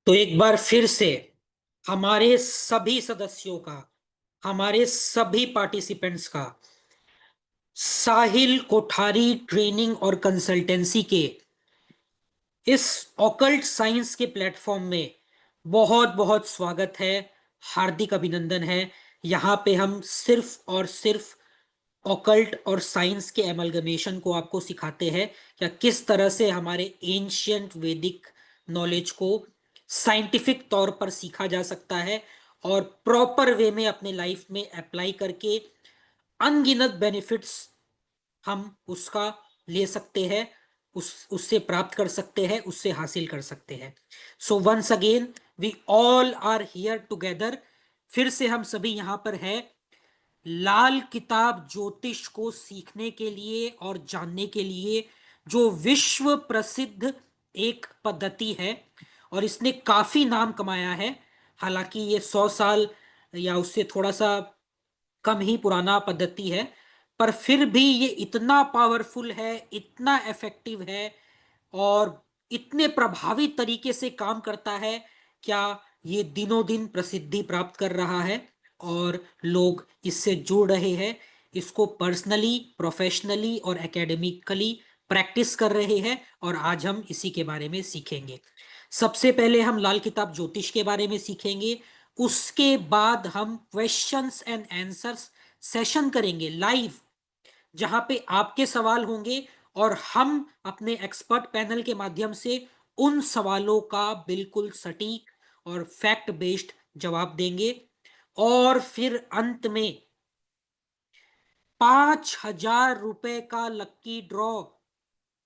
तो एक बार फिर से हमारे सभी सदस्यों का, हमारे सभी पार्टिसिपेंट्स का साहिल कोठारी ट्रेनिंग और कंसल्टेंसी के इस ऑकल्ट साइंस के प्लेटफॉर्म में बहुत बहुत स्वागत है। हार्दिक अभिनंदन है। यहाँ पे हम सिर्फ और सिर्फ ऑकल्ट और साइंस के एमलगमेशन को आपको सिखाते हैं, या किस तरह से हमारे एंशियंट वैदिक नॉलेज को साइंटिफिक तौर पर सीखा जा सकता है और प्रॉपर वे में अपने लाइफ में अप्लाई करके अनगिनत बेनिफिट्स हम उसका ले सकते हैं, उससे प्राप्त कर सकते हैं, उससे हासिल कर सकते हैं। So once again we all are here together. फिर से हम सभी यहां पर है लाल किताब ज्योतिष को सीखने के लिए और जानने के लिए, जो विश्व प्रसिद्ध एक पद्धति है और इसने काफी नाम कमाया है। हालांकि ये 100 साल या उससे थोड़ा सा कम ही पुराना पद्धति है, पर फिर भी ये इतना पावरफुल है, इतना इफेक्टिव है और इतने प्रभावी तरीके से काम करता है। क्या ये दिनों दिन प्रसिद्धि प्राप्त कर रहा है और लोग इससे जुड़ रहे हैं, इसको पर्सनली, प्रोफेशनली और एकेडमिकली प्रैक्टिस कर रहे हैं, और आज हम इसी के बारे में सीखेंगे। सबसे पहले हम लाल किताब ज्योतिष के बारे में सीखेंगे। उसके बाद हम क्वेश्चंस एंड आंसर्स सेशन करेंगे लाइव, जहां पे आपके सवाल होंगे और हम अपने एक्सपर्ट पैनल के माध्यम से उन सवालों का बिल्कुल सटीक और फैक्ट बेस्ड जवाब देंगे। और फिर अंत में 5,000 रुपए का लक्की ड्रॉ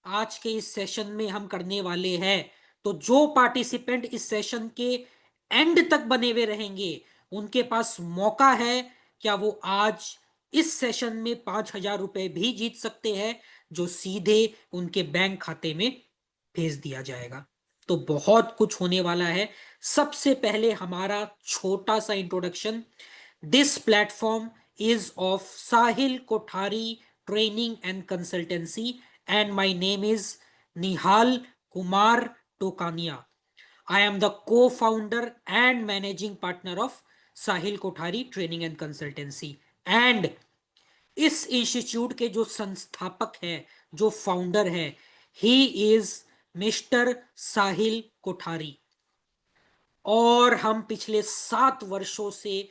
आज के इस सेशन में हम करने वाले हैं। तो जो पार्टिसिपेंट इस सेशन के एंड तक बने हुए रहेंगे, उनके पास मौका है, क्या वो आज इस सेशन में 5,000 रुपए भी जीत सकते हैं, जो सीधे उनके बैंक खाते में भेज दिया जाएगा। तो बहुत कुछ होने वाला है। सबसे पहले हमारा छोटा सा introduction. This platform is of Sahil Kothari Training and Consultancy, and my name is Nihal Kumar Tokania. I am the co-founder and managing partner of Sahil Kothari Training and Consultancy. And इस institute के जो संस्थापक है, जो founder है, he is mister साहिल कोठारी। और हम पिछले 7 वर्षों से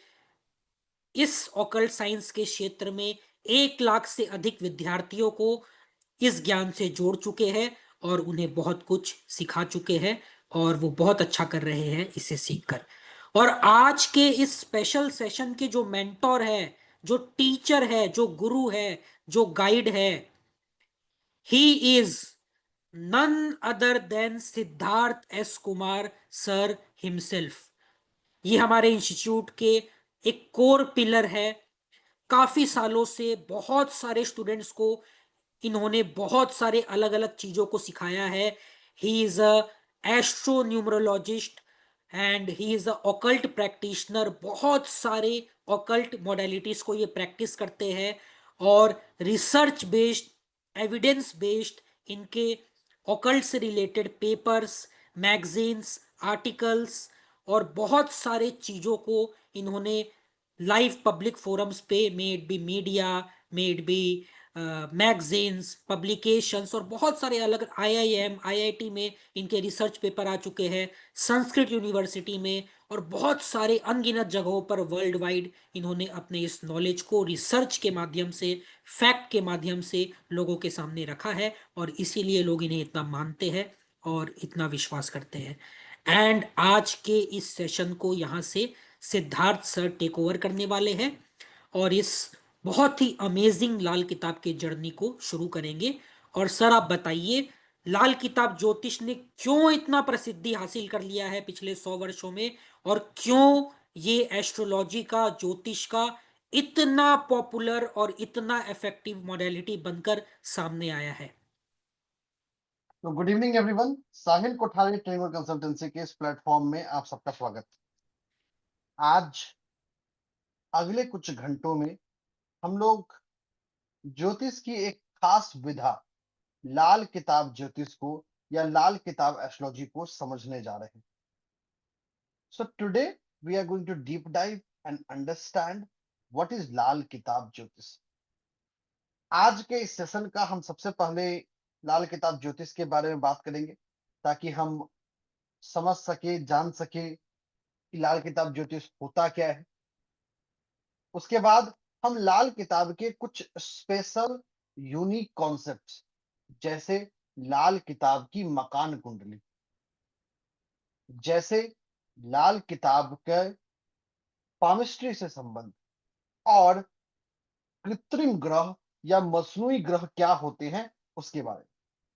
इस ऑकल्ट साइंस के क्षेत्र में 1 लाख से अधिक विद्यार्थियों को इस ज्ञान से जोड़ चुके हैं और उन्हें बहुत कुछ सिखा चुके हैं, और वो बहुत अच्छा कर रहे हैं इसे सीखकर। और आज के इस स्पेशल सेशन के जो मेंटोर है, जो टीचर है, जो गुरु है, जो गाइड है, he is none other than Siddharth S Kumar sir himself. ये हमारे इंस्टीट्यूट के एक कोर पिलर है। काफी सालों से बहुत सारे स्टूडेंट्स को इन्होंने बहुत सारे अलग अलग चीजों को सिखाया है। He is a astro numerologist and he is a occult practitioner. बहुत सारे ऑकल्ट मॉडलिटीज को ये प्रैक्टिस करते हैं और रिसर्च बेस्ड, एविडेंस बेस्ड इनके ऑकल्ट से रिलेटेड पेपर्स, मैगजीन्स, आर्टिकल्स और बहुत सारे चीजों को इन्होंने लाइव पब्लिक फोरम्स पे, may it be media, may it be magazines, publications और बहुत सारे अलग आईआईएम, आईआईटी में इनके रिसर्च पेपर आ चुके हैं, संस्कृत यूनिवर्सिटी में और बहुत सारे अनगिनत जगहों पर वर्ल्ड वाइड इन्होंने अपने इस नॉलेज को रिसर्च के माध्यम से, फैक्ट के माध्यम से लोगों के सामने रखा है, और इसीलिए लोग इन्हें इतना मानते हैं और इतना विश्वास करते हैं। एंड आज के इस सेशन को यहाँ से सिद्धार्थ सर टेक ओवर करने वाले हैं और इस बहुत ही अमेजिंग लाल किताब के जर्नी को शुरू करेंगे। और सर आप बताइए, लाल किताब ज्योतिष ने क्यों इतना प्रसिद्धि हासिल कर लिया है पिछले 100 वर्षों में, और क्यों ये एस्ट्रोलॉजी का, ज्योतिष का इतना पॉपुलर और इतना इफेक्टिव मॉडलिटी बनकर सामने आया है। तो गुड इवनिंग एवरीवन। साहिल कोठारी ट्रेनिंग और कंसल्टेंसी के इस प्लेटफॉर्म में आप सबका स्वागत। आज अगले कुछ घंटों में हम लोग ज्योतिष की एक खास विधा, लाल किताब ज्योतिष को या लाल किताब एस्ट्रोलॉजी को समझने जा रहे हैं। So today we are going to deep dive and understand what is लाल किताब ज्योतिष। आज के इस सेशन का हम सबसे पहले लाल किताब ज्योतिष के बारे में बात करेंगे, ताकि हम समझ सके, जान सके कि लाल किताब ज्योतिष होता क्या है। उसके बाद हम लाल किताब के कुछ स्पेशल यूनिक कॉन्सेप्ट्स, जैसे लाल किताब की मकान कुंडली, जैसे लाल किताब के पामिस्ट्री से संबंध, और कृत्रिम ग्रह या मसनूई ग्रह क्या होते हैं उसके बारे में,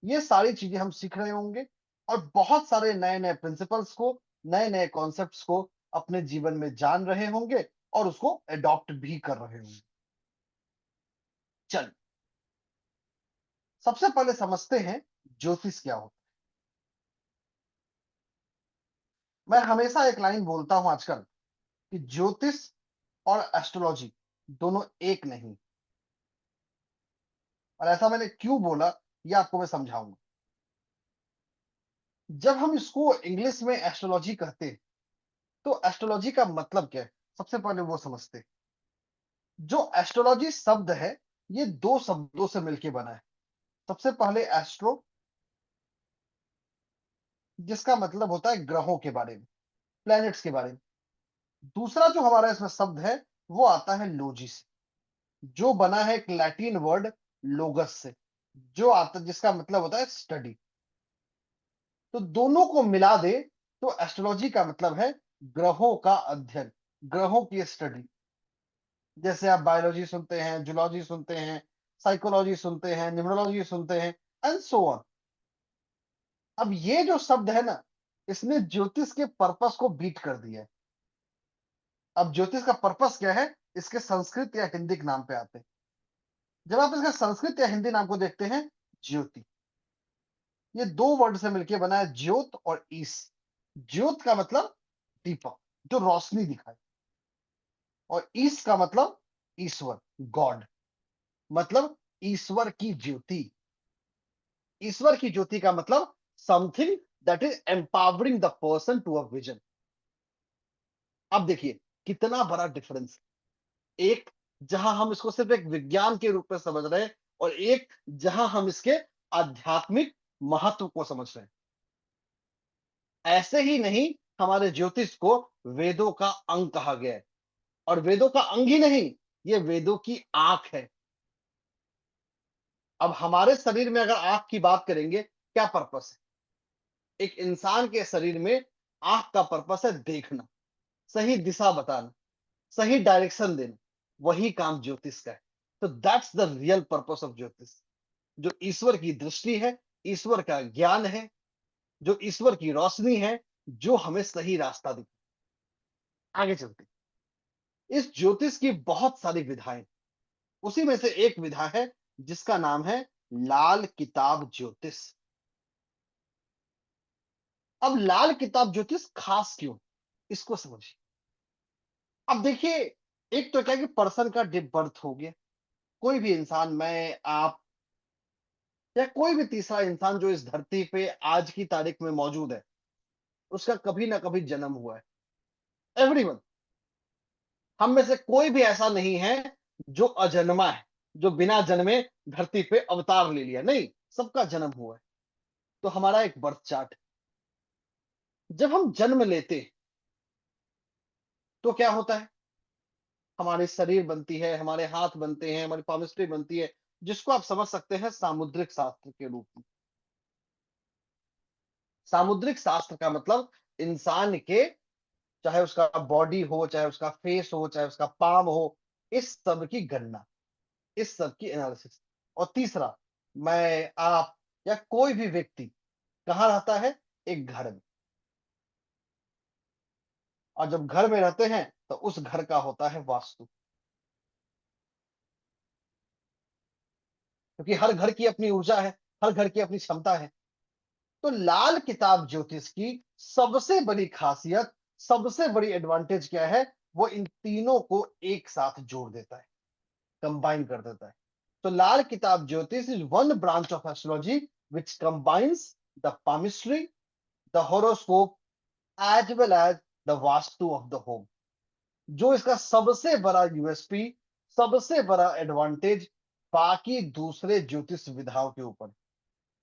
ये सारी चीजें हम सीख रहे होंगे और बहुत सारे नए नए प्रिंसिपल्स को, नए नए कॉन्सेप्ट्स को अपने जीवन में जान रहे होंगे और उसको अडॉप्ट भी कर रहे होंगे। चल, सबसे पहले समझते हैं ज्योतिष क्या होता है। मैं हमेशा एक लाइन बोलता हूं आजकल कि ज्योतिष और एस्ट्रोलॉजी दोनों एक नहीं, और ऐसा मैंने क्यों बोला ये आपको मैं समझाऊंगा। जब हम इसको इंग्लिश में एस्ट्रोलॉजी कहते हैं तो एस्ट्रोलॉजी का मतलब क्या है, सबसे पहले वो समझते हैं। जो एस्ट्रोलॉजी शब्द है ये दो शब्दों से मिलकर बना है। सबसे पहले एस्ट्रो, जिसका मतलब होता है ग्रहों के बारे में, प्लैनेट्स के बारे में। दूसरा जो हमारा इसमें शब्द है वो आता है लोजी से, जो बना है एक लैटिन वर्ड लोगस से, जो आता जिसका मतलब होता है स्टडी। तो दोनों को मिला दे तो एस्ट्रोलॉजी का मतलब है ग्रहों का अध्ययन, ग्रहों की स्टडी। जैसे आप बायोलॉजी सुनते हैं, जूलॉजी सुनते हैं, साइकोलॉजी सुनते हैं, न्यूमरोलॉजी सुनते हैं, एंड सो ऑन। अब ये जो शब्द है ना, इसने ज्योतिष के पर्पस को बीट कर दिया है। अब ज्योतिष का पर्पस क्या है, इसके संस्कृत या हिंदी के नाम पे आते हैं। जब आप इसका संस्कृत या हिंदी नाम को देखते हैं, ज्योति, ये दो वर्ड से मिलकर बना है, ज्योत और ईस। ज्योत का मतलब दीपक, जो रोशनी दिखाए, और ईस का मतलब ईश्वर, गॉड, मतलब ईश्वर की ज्योति। ईश्वर की ज्योति का मतलब something that is empowering the person to a vision. अब देखिए कितना बड़ा डिफरेंस, एक जहां हम इसको सिर्फ एक विज्ञान के रूप में समझ रहे हैं, और एक जहां हम इसके आध्यात्मिक महत्व को समझ रहे हैं। ऐसे ही नहीं, हमारे ज्योतिष को वेदों का अंग कहा गया है, और वेदों का अंग ही नहीं, ये वेदों की आंख है। अब हमारे शरीर में अगर आंख की बात करेंगे, क्या पर्पस है? एक इंसान के शरीर में आंख का पर्पस है देखना, सही दिशा बताना, सही डायरेक्शन देना। वही काम ज्योतिष का है। तो that's the real purpose of ज्योतिष। जो ईश्वर की दृष्टि है, ईश्वर का ज्ञान है, जो ईश्वर की रोशनी है, जो हमें सही रास्ता दिखाए। आगे चलते, इस ज्योतिष की बहुत सारी विधाएं, उसी में से एक विधा है जिसका नाम है लाल किताब ज्योतिष। अब लाल किताब ज्योतिष खास क्यों, इसको समझिए। अब देखिए, एक तो क्या कि पर्सन का डेट बर्थ हो गया, कोई भी इंसान, मैं, आप, या कोई भी तीसरा इंसान जो इस धरती पे आज की तारीख में मौजूद है, उसका कभी ना कभी जन्म हुआ है। एवरीवन, हम में से कोई भी ऐसा नहीं है जो अजन्मा है, जो बिना जन्मे धरती पे अवतार ले लिया, नहीं, सबका जन्म हुआ है। तो हमारा एक बर्थ चार्ट, जब हम जन्म लेते हैं, तो क्या होता है, हमारे शरीर बनती है, हमारे हाथ बनते हैं, हमारी पामिस्ट्री बनती है, जिसको आप समझ सकते हैं सामुद्रिक शास्त्र के रूप में। सामुद्रिक शास्त्र का मतलब इंसान के, चाहे उसका बॉडी हो, चाहे उसका फेस हो, चाहे उसका पाम हो, इस सब की गणना, इस सब की एनालिसिस। और तीसरा, मैं, आप, या कोई भी व्यक्ति कहाँ रहता है, एक घर में। और जब घर में रहते हैं तो उस घर का होता है वास्तु, क्योंकि हर घर की अपनी ऊर्जा है, हर घर की अपनी क्षमता है। तो लाल किताब ज्योतिष की सबसे बड़ी खासियत, सबसे बड़ी एडवांटेज क्या है, वो इन तीनों को एक साथ जोड़ देता है, कंबाइन कर देता है। तो लाल किताब ज्योतिष is one branch of astrology which combines the palmistry, the horoscope, as well as the vastu of the home, जो इसका सबसे बड़ा यूएसपी, सबसे बड़ा एडवांटेज बाकी दूसरे ज्योतिष विधाओं के ऊपर।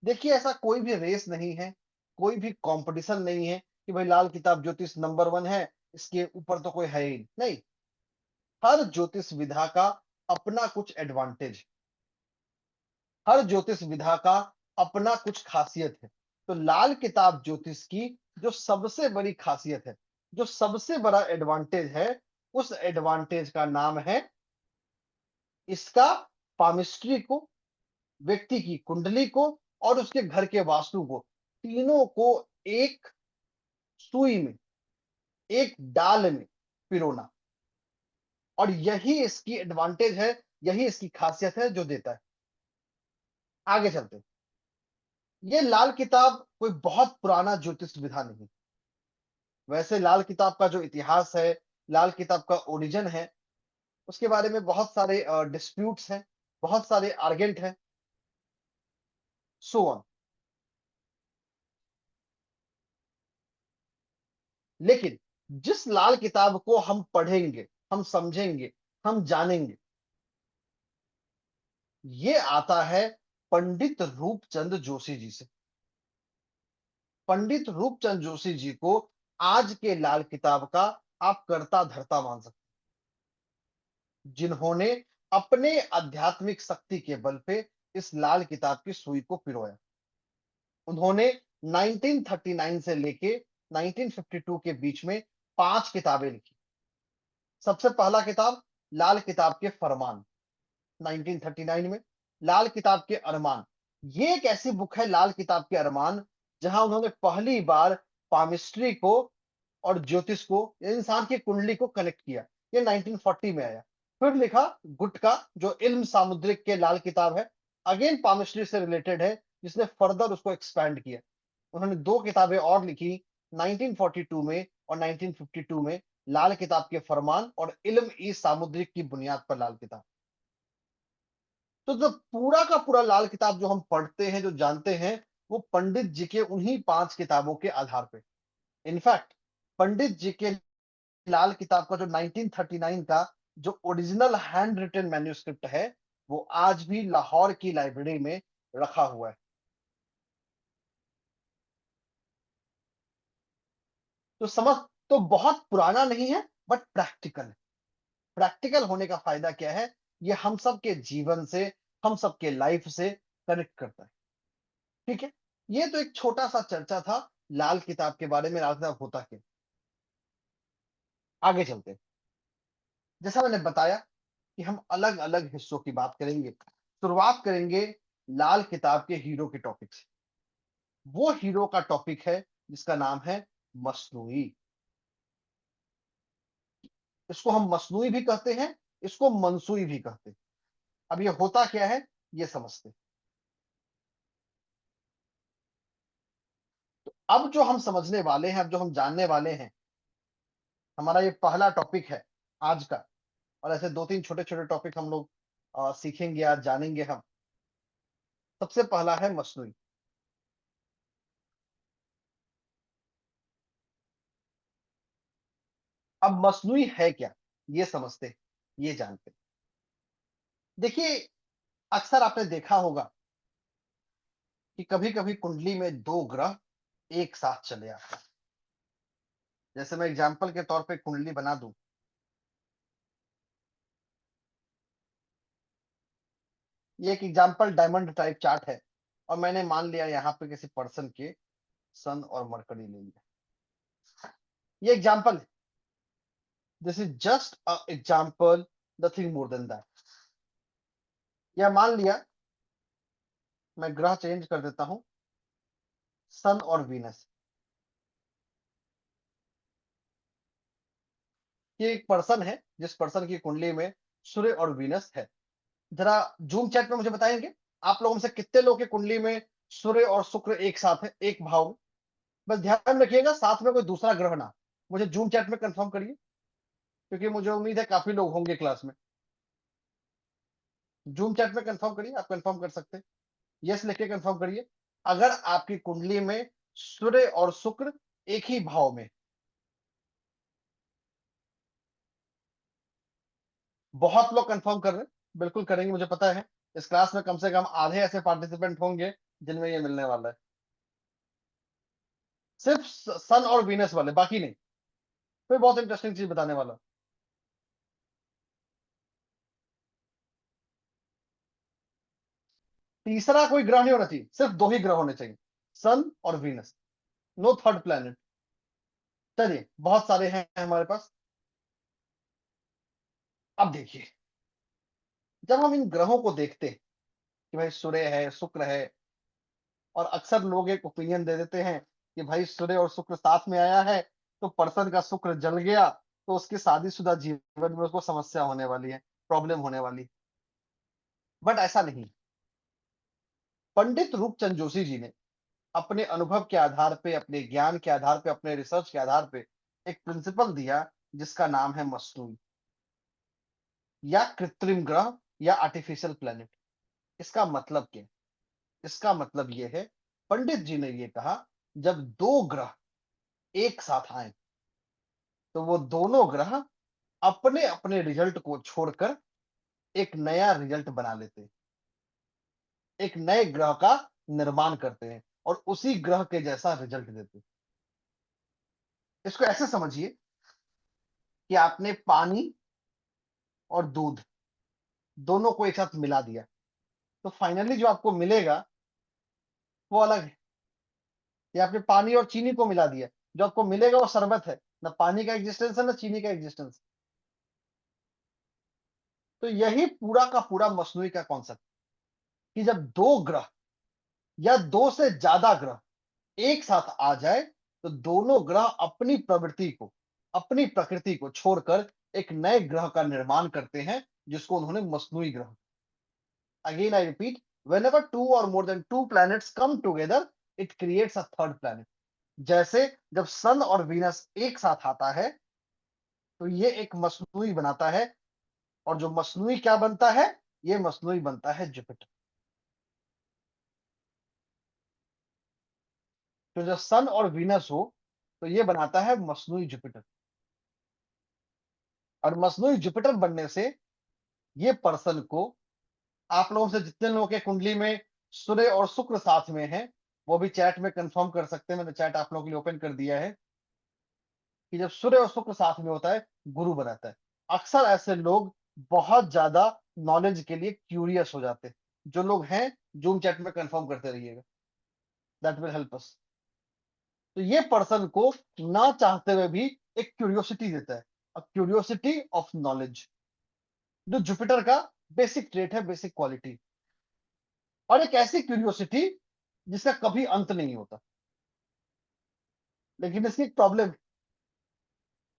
देखिए, ऐसा कोई भी रेस नहीं है, कोई भी कंपटीशन नहीं है कि भाई लाल किताब ज्योतिष नंबर 1 है, इसके ऊपर तो कोई है ही नहीं। हर ज्योतिष विधा का अपना कुछ एडवांटेज, हर ज्योतिष विधा का अपना कुछ खासियत है। तो लाल किताब ज्योतिष की जो सबसे बड़ी खासियत है, जो सबसे बड़ा एडवांटेज है, उस एडवांटेज का नाम है इसका पामिस्ट्री को, व्यक्ति की कुंडली को और उसके घर के वास्तु को, तीनों को एक सुई में, एक डाल में पिरोना। और यही इसकी एडवांटेज है, यही इसकी खासियत है जो देता है। आगे चलते हैं। ये लाल किताब कोई बहुत पुराना ज्योतिष विधा नहीं। वैसे लाल किताब का जो इतिहास है, लाल किताब का ओरिजिन है, उसके बारे में बहुत सारे डिस्प्यूट्स हैं, बहुत सारे आर्गेंट हैं, सो ऑन। लेकिन जिस लाल किताब को हम पढ़ेंगे, हम समझेंगे, हम जानेंगे, ये आता है पंडित रूपचंद जोशी जी से। पंडित रूपचंद जोशी जी को आज के लाल किताब का आप कर्ता धर्ता मान सकते हैं, जिन्होंने अपने आध्यात्मिक शक्ति के बल पे इस लाल किताब की सुई को पिरोया। उन्होंने 1939 से लेके 1952 के बीच में 5 किताबें लिखी। सबसे पहला किताब लाल किताब के फरमान, 1939 में। लाल किताब के अरमान, ये एक ऐसी बुक है, लाल किताब के अरमान, जहां उन्होंने पहली बार पामिस्ट्री को और ज्योतिष को, इंसान की कुंडली को कनेक्ट किया। ये 1940 में आया। फिर लिखा गुटका, जो इल्म सामुद्रिक के लाल किताब है, अगेन पामिस्ट्री से रिलेटेड है, जिसने फर्दर उसको एक्सपैंड किया। उन्होंने 2 किताबें और लिखी 1942 में और 1952 में, लाल किताब के फरमान और इल्म ई सामुद्रिक की बुनियाद पर लाल किताब। तो जो पूरा का पूरा लाल किताब जो हम पढ़ते हैं, जो जानते हैं, वो पंडित जी के उन्हीं 5 किताबों के आधार पे। इनफैक्ट पंडित जी के लाल किताब का जो 1939 का जो ओरिजिनल हैंड रिटन मैन्युस्क्रिप्ट है, वो आज भी लाहौर की लाइब्रेरी में रखा हुआ है। तो समझ, तो बहुत पुराना नहीं है, बट प्रैक्टिकल है। प्रैक्टिकल होने का फायदा क्या है? ये हम सब के जीवन से, हम सब के लाइफ से कनेक्ट करता है। ठीक है, ये तो एक छोटा सा चर्चा था लाल किताब के बारे में, लाल किताब होता क्या। आगे चलते हैं। जैसा मैंने बताया कि हम अलग अलग हिस्सों की बात करेंगे। शुरुआत करेंगे लाल किताब के हीरो के टॉपिक से। वो हीरो का टॉपिक है जिसका नाम है मसनूई। इसको हम मसनूई भी कहते हैं, इसको मनसूई भी कहते हैं। अब ये होता क्या है, ये समझते हैं। तो अब जो हम समझने वाले हैं, अब जो हम जानने वाले हैं, हमारा ये पहला टॉपिक है आज का। और ऐसे 2-3 छोटे छोटे टॉपिक हम लोग सीखेंगे, आज जानेंगे हम। सबसे पहला है मसनूई। अब मसनूई है क्या, ये समझते हैं, ये जानते हैं। देखिए, अक्सर आपने देखा होगा कि कभी कभी कुंडली में 2 ग्रह एक साथ चले आते हैं। जैसे मैं एग्जाम्पल के तौर पे कुंडली बना दूं, ये एक एग्जाम्पल डायमंड टाइप चार्ट है, और मैंने मान लिया यहाँ पे किसी पर्सन के सन और मरकरी ले लिया। ये एग्जाम्पल है, this is just a example, nothing more than that. या मान लिया मैं ग्रह चेंज कर देता हूं, सन और वीनस। ये एक पर्सन है जिस पर्सन की कुंडली में सूर्य और वीनस है। जरा जूम चैट में मुझे बताएंगे, आप लोगों में से कितने लोग की कुंडली में सूर्य और शुक्र एक साथ है, एक भाव में। बस ध्यान रखिएगा साथ में कोई दूसरा ग्रह ना। मुझे जूम चैट में कंफर्म करिए, क्योंकि मुझे उम्मीद है काफी लोग होंगे क्लास में। जूम चैट में कंफर्म करिए, आप कंफर्म कर सकते हैं, यस लिख के कंफर्म करिए अगर आपकी कुंडली में सूर्य और शुक्र एक ही भाव में। बहुत लोग कंफर्म कर रहे हैं, बिल्कुल करेंगे, मुझे पता है। इस क्लास में कम से कम आधे ऐसे पार्टिसिपेंट होंगे जिनमें ये मिलने वाला है, सिर्फ सन और वीनस वाले, बाकी नहीं। फिर बहुत इंटरेस्टिंग चीज बताने वाला हूं। तीसरा कोई ग्रह नहीं होना चाहिए, सिर्फ दो ही ग्रह होने चाहिए, सन और वीनस, नो थर्ड प्लेनेट। चलिए, बहुत सारे हैं हमारे पास। अब देखिए, जब हम इन ग्रहों को देखते हैं कि भाई सूर्य है, शुक्र है, और अक्सर लोग एक ओपिनियन दे देते हैं कि भाई सूर्य और शुक्र साथ में आया है तो पर्सन का शुक्र जल गया, तो उसके शादीशुदा जीवन में उसको समस्या होने वाली है, प्रॉब्लम होने वाली है। बट ऐसा नहीं। पंडित रूपचंद जोशी जी ने अपने अनुभव के आधार पे, अपने ज्ञान के आधार पे, अपने रिसर्च के आधार पे एक प्रिंसिपल दिया जिसका नाम है मसनूई, या कृत्रिम ग्रह, या आर्टिफिशियल प्लेनेट। इसका मतलब क्या है? इसका मतलब यह है, पंडित जी ने यह कहा, जब दो ग्रह एक साथ आए तो वो दोनों ग्रह अपने अपने रिजल्ट को छोड़कर एक नया रिजल्ट बना लेते हैं, एक नए ग्रह का निर्माण करते हैं और उसी ग्रह के जैसा रिजल्ट देते हैं। इसको ऐसे समझिए कि आपने पानी और दूध दोनों को एक साथ मिला दिया, तो फाइनली जो आपको मिलेगा वो अलग है। या आपने पानी और चीनी को मिला दिया, जो आपको मिलेगा वो शरबत है, ना पानी का एग्जिस्टेंस है ना चीनी का एग्जिस्टेंस। तो यही पूरा का पूरा मसनूई का कॉन्सेप्ट, कि जब दो ग्रह या दो से ज्यादा ग्रह एक साथ आ जाए तो दोनों ग्रह अपनी प्रवृत्ति को, अपनी प्रकृति को छोड़कर एक नए ग्रह का निर्माण करते हैं, जिसको उन्होंने मसनूई ग्रह। Again I repeat, whenever two or more than two planets come together, it creates a third planet. जैसे जब सन और वीनस एक साथ आता है तो ये एक मसनूई बनाता है, और जो मसनूई क्या बनता है? ये मसनूई बनता है जुपिटर। तो जब सन और वीनस हो तो ये बनाता है मसनूई जुपिटर, और मसनूई जुपिटर बनने से ये पर्सन को, आप लोगों से जितने लोगों के कुंडली में सूर्य और शुक्र साथ में है, वो भी चैट में कंफर्म कर सकते हैं, मैंने चैट आप लोगों के लिए ओपन कर दिया है, कि जब सूर्य और शुक्र साथ में होता है गुरु बनाता है। अक्सर ऐसे लोग बहुत ज्यादा नॉलेज के लिए क्यूरियस हो जाते हैं। जो लोग हैं, जूम चैट में कंफर्म करते रहिएगा, दैट विल हेल्प अस। तो ये पर्सन को ना चाहते हुए भी एक क्यूरियोसिटी देता है, क्यूरियोसिटी ऑफ नॉलेज, जो जुपिटर का बेसिक ट्रेट है, बेसिक क्वालिटी। और एक ऐसी क्यूरियोसिटी जिसका कभी अंत नहीं होता। लेकिन इसकी एक प्रॉब्लम,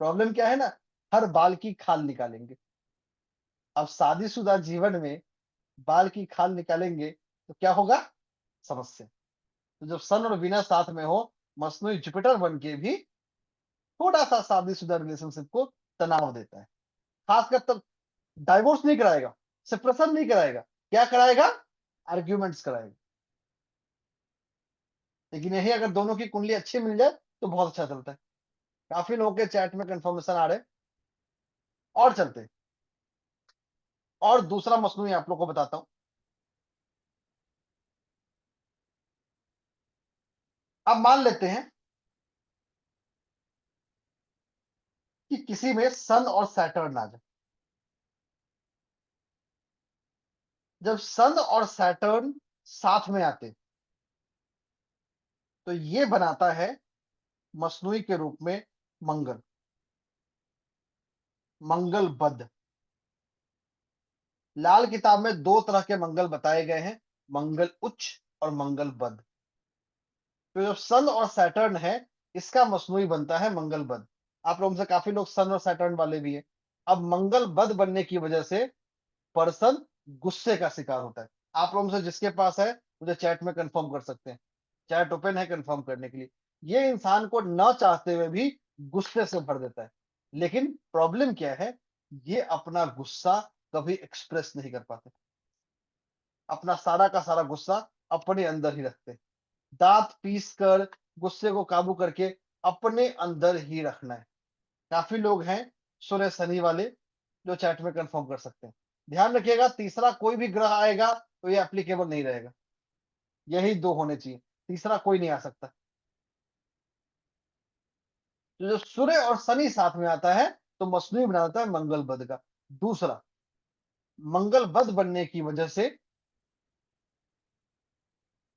प्रॉब्लम क्या है ना, हर बाल की खाल निकालेंगे। अब शादीशुदा जीवन में बाल की खाल निकालेंगे तो क्या होगा? समस्या। तो जब सन और वीनस साथ में हो, मसनूई जुपिटर बन के भी थोड़ा सा शादीशुदा रिलेशनशिप को तनाव देता है। खासकर तब डाइवोर्स नहीं कराएगा, सेपरेशन नहीं कराएगा, क्या कराएगा? आर्ग्यूमेंट्स कराएगा। लेकिन यही अगर दोनों की कुंडली अच्छी मिल जाए तो बहुत अच्छा चलता है। काफी लोगों के चैट में कंफर्मेशन आ रहे हैं। और चलते हैं, और दूसरा मसनूई आप लोग को बताता हूं। अब मान लेते हैं कि किसी में सन और सैटर्न आ जाए। जब सन और सैटर्न साथ में आते तो ये बनाता है मसनूई के रूप में मंगल, मंगल बद। लाल किताब में दो तरह के मंगल बताए गए हैं, मंगल उच्च और मंगल बद। तो जो सन और सैटर्न है, इसका मसनूई बनता है मंगल बद। आप लोगों में से काफी लोग सन और सैटर्न वाले भी हैं। अब मंगल बद बनने की वजह से पर्सन गुस्से का शिकार होता है। आप लोगों में से जिसके पास है, मुझे चैट में कंफर्म कर सकते हैं, चैट ओपन है कंफर्म करने के लिए। ये इंसान को न चाहते हुए भी गुस्से से भर देता है। लेकिन प्रॉब्लम क्या है? ये अपना गुस्सा कभी एक्सप्रेस नहीं कर पाते, अपना सारा का सारा गुस्सा अपने अंदर ही रखते हैं। दांत पीस कर गुस्से को काबू करके अपने अंदर ही रखना है। काफी लोग हैं सूर्य शनि वाले, जो चैट में कंफर्म कर सकते हैं। ध्यान रखिएगा, तीसरा कोई भी ग्रह आएगा तो ये एप्लीकेबल नहीं रहेगा, यही दो होने चाहिए, तीसरा कोई नहीं आ सकता। तो जो सूर्य और शनि साथ में आता है तो मसनू बना देता है मंगल बुध का। दूसरा, मंगल बुध बनने की वजह से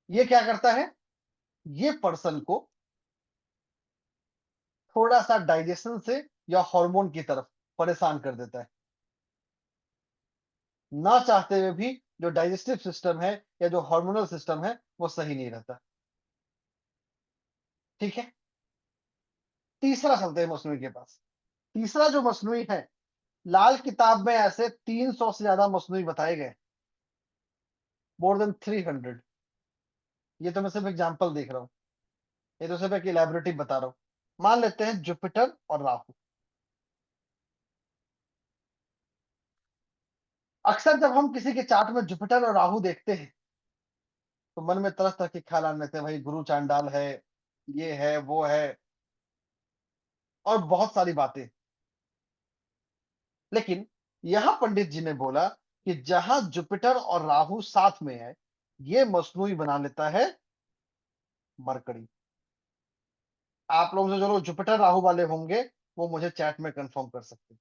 ये क्या करता है, ये पर्सन को थोड़ा सा डाइजेशन से या हार्मोन की तरफ परेशान कर देता है। ना चाहते हुए भी जो डाइजेस्टिव सिस्टम है या जो हार्मोनल सिस्टम है वो सही नहीं रहता। ठीक है, तीसरा चलते हैं मसनूई के पास। तीसरा जो मसनूई है, लाल किताब में ऐसे 300 से ज्यादा मसनूई बताए गए, मोर देन 300। ये तो मैं सिर्फ एग्जाम्पल देख रहा हूं, ये तो सिर्फ एक इलेबोरेटिव बता रहा हूं। मान लेते हैं जुपिटर और राहु। अक्सर जब हम किसी के चार्ट में जुपिटर और राहु देखते हैं तो मन में तरह तरह के ख्याल आने लगते हैं, भाई गुरु चांडाल है, ये है वो है, और बहुत सारी बातें। लेकिन यहां पंडित जी ने बोला कि जहां जुपिटर और राहु साथ में है, ये मसनूई बना लेता है मरकरी। आप लोग जो लोग जुपिटर राहु वाले होंगे वो मुझे चैट में कंफर्म कर सकते हैं।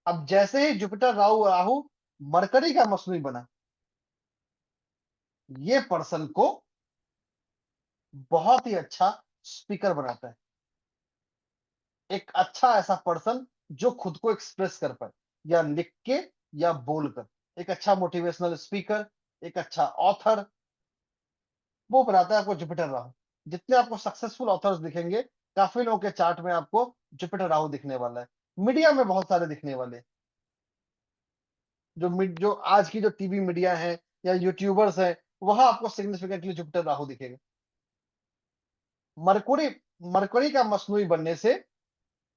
अब जैसे ही जुपिटर राहु राहु मरकरी का मसनूई बना, ये पर्सन को बहुत ही अच्छा स्पीकर बनाता है। एक अच्छा ऐसा पर्सन जो खुद को एक्सप्रेस कर पाए, या लिख के या बोलकर। एक अच्छा मोटिवेशनल स्पीकर, एक अच्छा ऑथर, वो बनाता है आपको जुपिटर राहु। जितने आपको सक्सेसफुल ऑथर्स दिखेंगे, काफी लोगों के चार्ट में आपको जुपिटर राहु दिखने वाला है। मीडिया में बहुत सारे दिखने वाले हैं। जो आज की जो टीवी मीडिया है या यूट्यूबर्स है, वहां आपको सिग्निफिकेंटली जुपिटर राहु दिखेगा। मरकुरी मरकुरी का मसनूई बनने से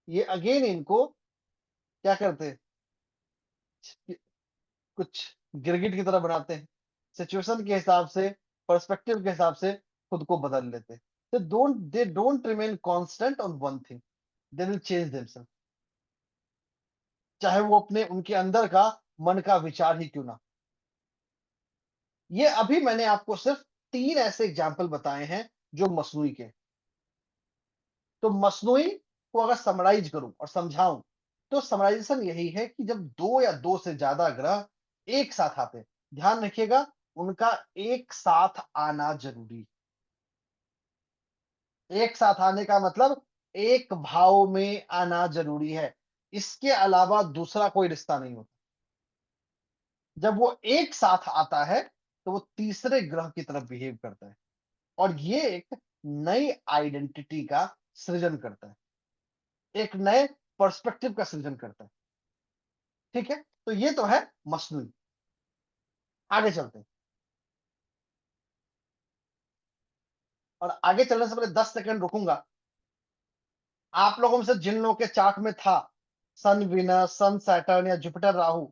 ये अगेन इनको क्या करते हैं, कुछ गिरगिट की तरह बनाते हैं। सिचुएशन के हिसाब से, पर्सपेक्टिव के हिसाब से खुद को बदल लेते हैं। They don't remain constant on one thing, they will change themselves, चाहे वो अपने उनके अंदर का मन का विचार ही क्यों ना। ये अभी मैंने आपको सिर्फ 3 ऐसे एग्जाम्पल बताए हैं जो मसनूई के। तो मसनूई को अगर समराइज करूं और समझाऊं, तो समराइजेशन यही है कि जब दो या दो से ज्यादा ग्रह एक साथ आते हैं, ध्यान रखिएगा उनका एक साथ आना जरूरी। एक साथ आने का मतलब एक भाव में आना जरूरी है, इसके अलावा दूसरा कोई रिश्ता नहीं होता। जब वो एक साथ आता है तो वो तीसरे ग्रह की तरफ बिहेव करता है, और ये एक नई आइडेंटिटी का सृजन करता है, एक नए पर्सपेक्टिव का सृजन करता है। ठीक है, तो ये तो है मसनूई। आगे चलते हैं, और आगे चलने से पहले 10 सेकंड रुकूंगा। आप लोगों में से जिन लोगों के चार्ट में था सन विनस, सन सैटर्न या जुपिटर राहु,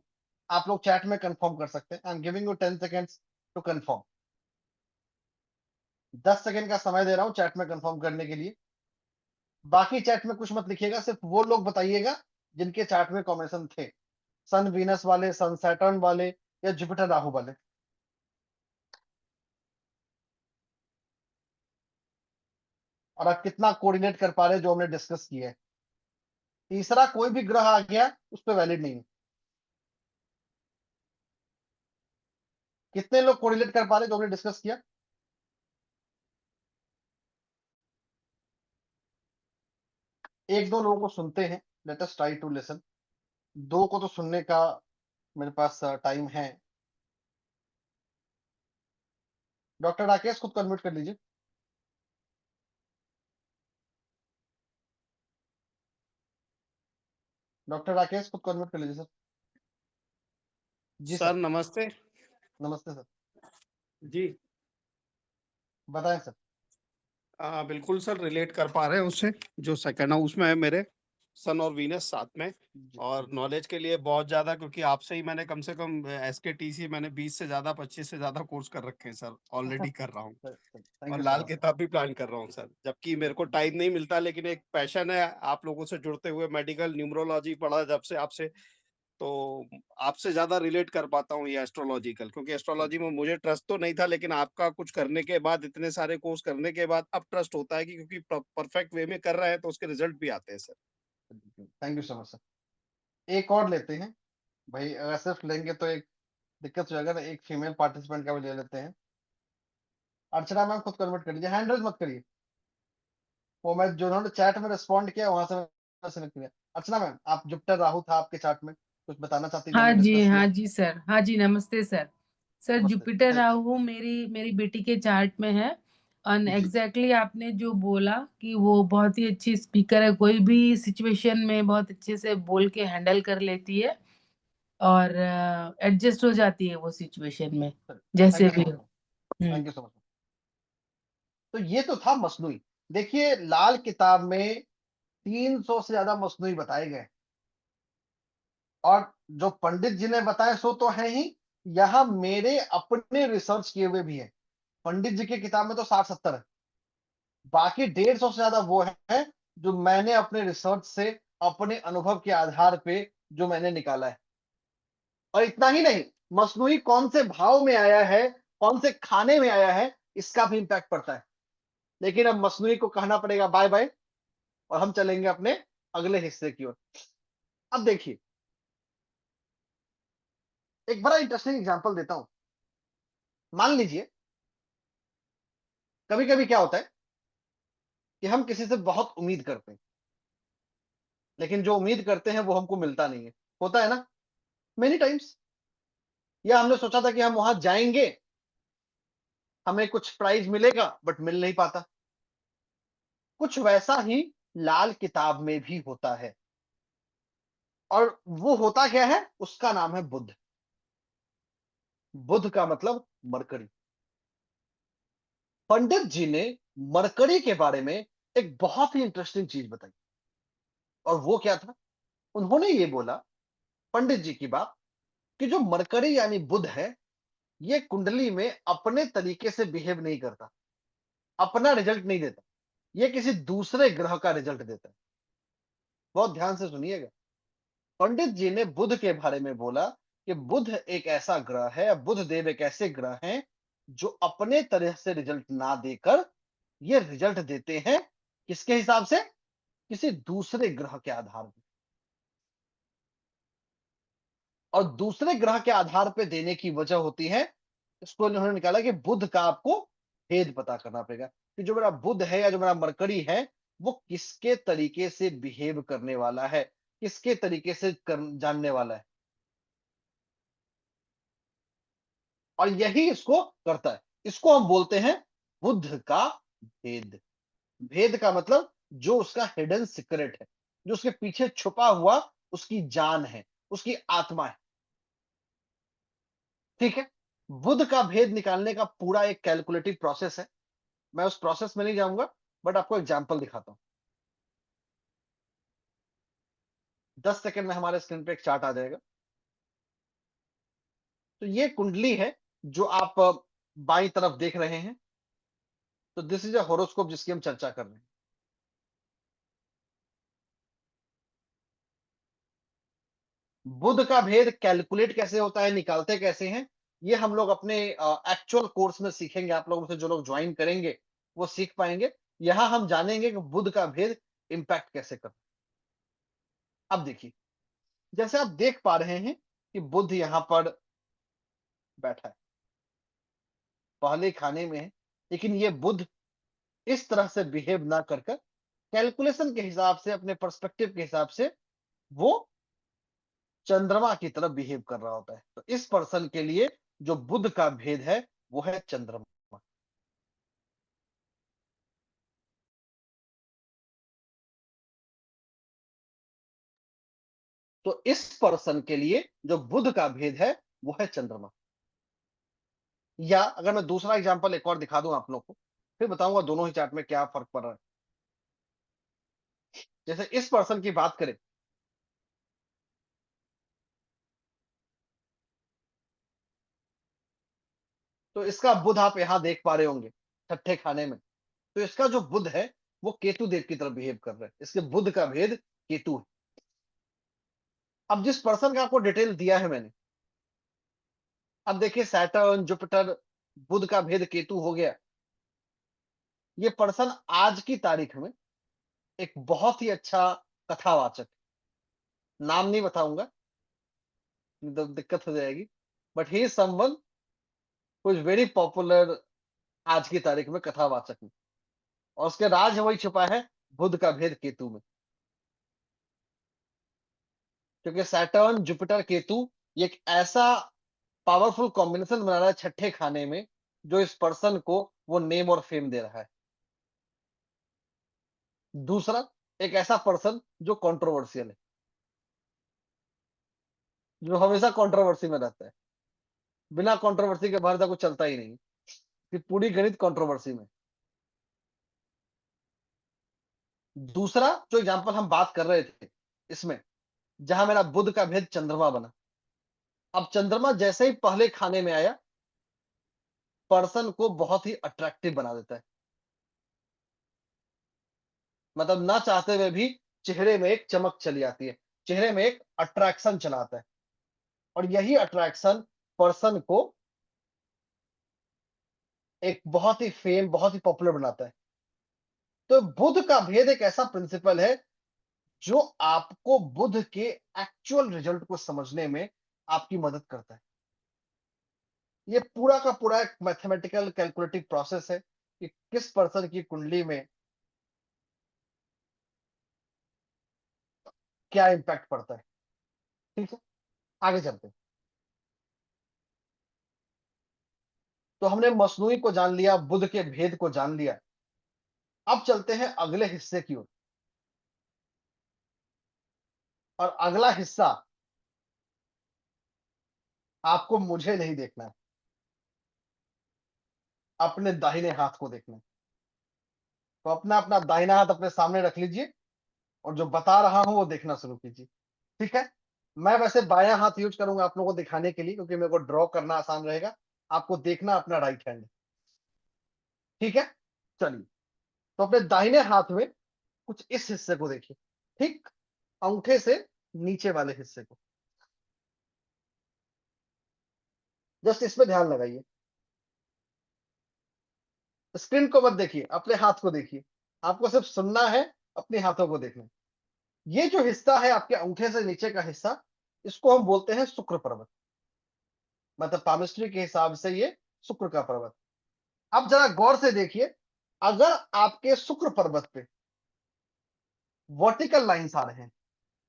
आप लोग चैट में कंफर्म कर सकते हैं। I am giving you 10 seconds to confirm. 10 second का समय दे रहा हूं चैट में कंफर्म करने के लिए। बाकी चैट में कुछ मत लिखिएगा, सिर्फ वो लोग बताइएगा जिनके चार्ट में कॉम्बिनेशन थे, सन वीनस वाले, सन सैटर्न वाले या जुपिटर राहु वाले। और आप कितना कोऑर्डिनेट कर पा रहे हैं जो हमने डिस्कस किया है। तीसरा कोई भी ग्रह आ गया उस पर वैलिड नहीं है। कितने लोग कोऑर्डिनेट कर पा रहे हैं जो हमने डिस्कस किया? एक दो लोगों को सुनते हैं, let us try to listen. दो को तो सुनने का मेरे पास टाइम है। डॉक्टर राकेश खुद कन्वर्ट कर लीजिए। डॉक्टर राकेश खुद कन्वर्ट कर लीजिए सर। जी सर सर। नमस्ते। नमस्ते सर। जी बताएं सर। बिल्कुल सर, रिलेट कर पा रहे हैं उससे जो सेकंड हाउस में है मेरे। सन और वीनस साथ में। और नॉलेज के लिए बहुत ज़्यादा, क्योंकि आपसे ही मैंने कम से कम एसकेटीसी मैंने 20 से ज़्यादा 25 से ज़्यादा कोर्स कर रखे हैं सर, ऑलरेडी कर रहा हूँ। थैंक और यू सो लाल मच। किताब भी प्लान कर रहा हूँ सर, जबकि मेरे को टाइम नहीं मिलता, लेकिन एक पैशन है आप लोगों से जुड़ते हुए। मेडिकल न्यूमरोलॉजी पढ़ा जब से आपसे, तो आपसे ज़्यादा रिलेट कर पाता हूँ ये एस्ट्रोलॉजिकल, क्योंकि एस्ट्रोलॉजी में मुझे ट्रस्ट तो नहीं था, लेकिन आपका कुछ करने के बाद, इतने सारे कोर्स करने के बाद अब ट्रस्ट होता है कि क्योंकि परफेक्ट वे में कर रहे हैं तो उसके रिजल्ट भी आते हैं sir. Thank you so much sir. एक और लेते हैं भाई, अगर सिर्फ लेंगे तो एक दिक्कत हो जाएगा, ना एक फीमेल पार्टिसिपेंट का भी ले लेते हैं। अर्चना मैम खुद कन्वर्ट कर लीजिए, हैंड रेज मत करिए, वो मैं जो उन्होंने चैट में रिस्पॉन्ड किया वहां से मैं सिलेक्ट किया। अर्चना मैम, आप जुपिटर राहु था आपके चार्ट में, कुछ बताना चाहती जो हाँ हमने जी, डिस्कस हाँ किया? जी सर, हाँ जी, नमस्ते सर। सर नमस्ते। जुपिटर राहु मेरी मेरी बेटी के चार्ट में है। और जी एग्जैक्टली आपने जो बोला कि वो बहुत ही अच्छी स्पीकर है, कोई भी सिचुएशन में बहुत अच्छे से बोल के हैंडल कर लेती है और एडजस्ट हो जाती है वो सिचुएशन में, सर, थैंक जैसे यू भी सो मच। हो। हम्म। Thank you so much. तो ये तो था मसनूई। देखिए लाल किताब में 300 से ज्यादा मसनूई बताए गए, और जो पंडित जी ने बताए सो तो है ही, यहाँ मेरे अपने रिसर्च किए हुए भी है। पंडित जी की किताब में तो 60-70 है, बाकी 150 से ज्यादा वो है जो मैंने अपने रिसर्च से, अपने अनुभव के आधार पे जो मैंने निकाला है। और इतना ही नहीं, मसनूई कौन से भाव में आया है, कौन से खाने में आया है, इसका भी इंपैक्ट पड़ता है। लेकिन अब मसनूई को कहना पड़ेगा बाय बाय, और हम चलेंगे अपने अगले हिस्से की ओर। अब देखिए, एक बड़ा इंटरेस्टिंग एग्जांपल देता हूं। मान लीजिए कभी कभी क्या होता है कि हम किसी से बहुत उम्मीद करते हैं, लेकिन जो उम्मीद करते हैं वो हमको मिलता नहीं है। होता है ना, मेनी टाइम्स। या हमने सोचा था कि हम वहां जाएंगे, हमें कुछ प्राइज मिलेगा, बट मिल नहीं पाता। कुछ वैसा ही लाल किताब में भी होता है, और वो होता क्या है, उसका नाम है बुध। बुध का मतलब मरकरी। पंडित जी ने मरकरी के बारे में एक बहुत ही इंटरेस्टिंग चीज बताई, और वो क्या था, उन्होंने ये बोला, पंडित जी की बात, कि जो मरकरी यानी बुध है, ये कुंडली में अपने तरीके से बिहेव नहीं करता, अपना रिजल्ट नहीं देता, ये किसी दूसरे ग्रह का रिजल्ट देता है। बहुत ध्यान से सुनिएगा। पंडित जी ने बुध के बारे में बोला कि बुध एक ऐसा ग्रह है, बुध देव एक ऐसे ग्रह हैं जो अपने तरह से रिजल्ट ना देकर ये रिजल्ट देते हैं, किसके हिसाब से, किसी दूसरे ग्रह के आधार पर। और दूसरे ग्रह के आधार पर देने की वजह होती है, इसको इन्होंने निकाला कि बुध का आपको भेद पता करना पड़ेगा, कि जो मेरा बुध है या जो मेरा मरकरी है, वो किसके तरीके से बिहेव करने वाला है, किसके तरीके से जानने वाला है। और यही इसको करता है, इसको हम बोलते हैं बुध का भेद। भेद का मतलब जो उसका हिडन सीक्रेट है, जो उसके पीछे छुपा हुआ उसकी जान है, उसकी आत्मा है। ठीक है, बुध का भेद निकालने का पूरा एक कैलकुलेटिव प्रोसेस है, मैं उस प्रोसेस में नहीं जाऊंगा, बट आपको एग्जांपल दिखाता हूं। 10 सेकंड में हमारे स्क्रीन पे एक चार्ट आ जाएगा। तो ये कुंडली है जो आप बाईं तरफ देख रहे हैं। तो दिस इज अ होरोस्कोप जिसकी हम चर्चा कर रहे हैं। बुध का भेद कैलकुलेट कैसे होता है, निकालते कैसे हैं, ये हम लोग अपने एक्चुअल कोर्स में सीखेंगे। आप लोगों से जो लोग ज्वाइन करेंगे वो सीख पाएंगे। यहां हम जानेंगे कि बुध का भेद इंपैक्ट कैसे करता है। अब देखिए, जैसे आप देख पा रहे हैं कि बुध यहां पर बैठा है, पहले खाने में है, लेकिन ये बुध इस तरह से बिहेव ना कर कर, कैलकुलेशन के हिसाब से, अपने पर्सपेक्टिव के हिसाब से, वो चंद्रमा की तरफ बिहेव कर रहा होता है। तो इस पर्सन के लिए जो बुध का भेद है वो है चंद्रमा। तो इस पर्सन के लिए जो बुध का भेद है वो है चंद्रमा। या अगर मैं दूसरा एग्जांपल एक और दिखा दूं आप लोग को, फिर बताऊंगा दोनों ही चार्ट में क्या फर्क पड़ रहा है। जैसे इस पर्सन की बात करें, तो इसका बुध आप यहां देख पा रहे होंगे छठे खाने में। तो इसका जो बुध है वो केतु देव की तरफ बिहेव कर रहा है, इसके बुध का भेद केतु है। अब जिस पर्सन का आपको डिटेल दिया है मैंने, अब देखिए सैटर्न, जुपिटर, बुध का भेद केतु हो गया। ये पर्सन आज की तारीख में एक बहुत ही अच्छा कथावाचक, नाम नहीं बताऊंगा, मतलब दिक्कत हो जाएगी, but he is someone who is very popular आज की तारीख में कथावाचक में, और उसके राज वही छुपा है बुध का भेद केतु में। क्योंकि सैटर्न, जुपिटर, केतु ये एक ऐसा पावरफुल कॉम्बिनेशन बना रहा है छठे खाने में, जो इस पर्सन को वो नेम और फेम दे रहा है। दूसरा, एक ऐसा पर्सन जो कंट्रोवर्शियल है, जो हमेशा कंट्रोवर्सी में रहता है, बिना कंट्रोवर्सी के बाहर कुछ चलता ही नहीं, कि पूरी गणित कंट्रोवर्सी में। दूसरा जो एग्जांपल हम बात कर रहे थे इसमें, जहां मेरा बुध का भेद चंद्रमा बना, अब चंद्रमा जैसे ही पहले खाने में आया, पर्सन को बहुत ही अट्रैक्टिव बना देता है, मतलब ना चाहते हुए भी चेहरे में एक चमक चली आती है, चेहरे में एक अट्रैक्शन चला आता है, और यही अट्रैक्शन पर्सन को एक बहुत ही फेम, बहुत ही पॉपुलर बनाता है। तो बुध का भेद एक ऐसा प्रिंसिपल है जो आपको बुध के एक्चुअल रिजल्ट को समझने में आपकी मदद करता है। ये पूरा का पूरा एक मैथमेटिकल कैलकुलेटिव प्रोसेस है कि किस पर्सन की कुंडली में क्या इंपैक्ट पड़ता है। ठीक है, आगे चलते हैं। तो हमने मसनूई को जान लिया, बुध के भेद को जान लिया। अब चलते हैं अगले हिस्से की ओर, और अगला हिस्सा आपको मुझे नहीं देखना है, अपने दाहिने हाथ को देखना है। तो अपना अपना दाहिना हाथ अपने सामने रख लीजिए, और जो बता रहा हूं वो देखना शुरू कीजिए। ठीक है, मैं वैसे बायां हाथ यूज करूंगा आप लोगों को दिखाने के लिए, क्योंकि मेरे को ड्रॉ करना आसान रहेगा, आपको देखना अपना राइट हैंड। ठीक है, चलिए। तो अपने दाहिने हाथ में कुछ इस हिस्से को देखिए, ठीक अंगूठे से नीचे वाले हिस्से को, जस्ट इस पे ध्यान लगाइए। स्क्रीन को मत देखिए, अपने हाथ को देखिए, आपको सिर्फ सुनना है, अपने हाथों को देखना है। ये जो हिस्सा है आपके अंगूठे से नीचे का हिस्सा, इसको हम बोलते हैं शुक्र पर्वत, मतलब पामिस्ट्री के हिसाब से ये शुक्र का पर्वत। अब जरा गौर से देखिए, अगर आपके शुक्र पर्वत पे वर्टिकल लाइंस आ रहे हैं,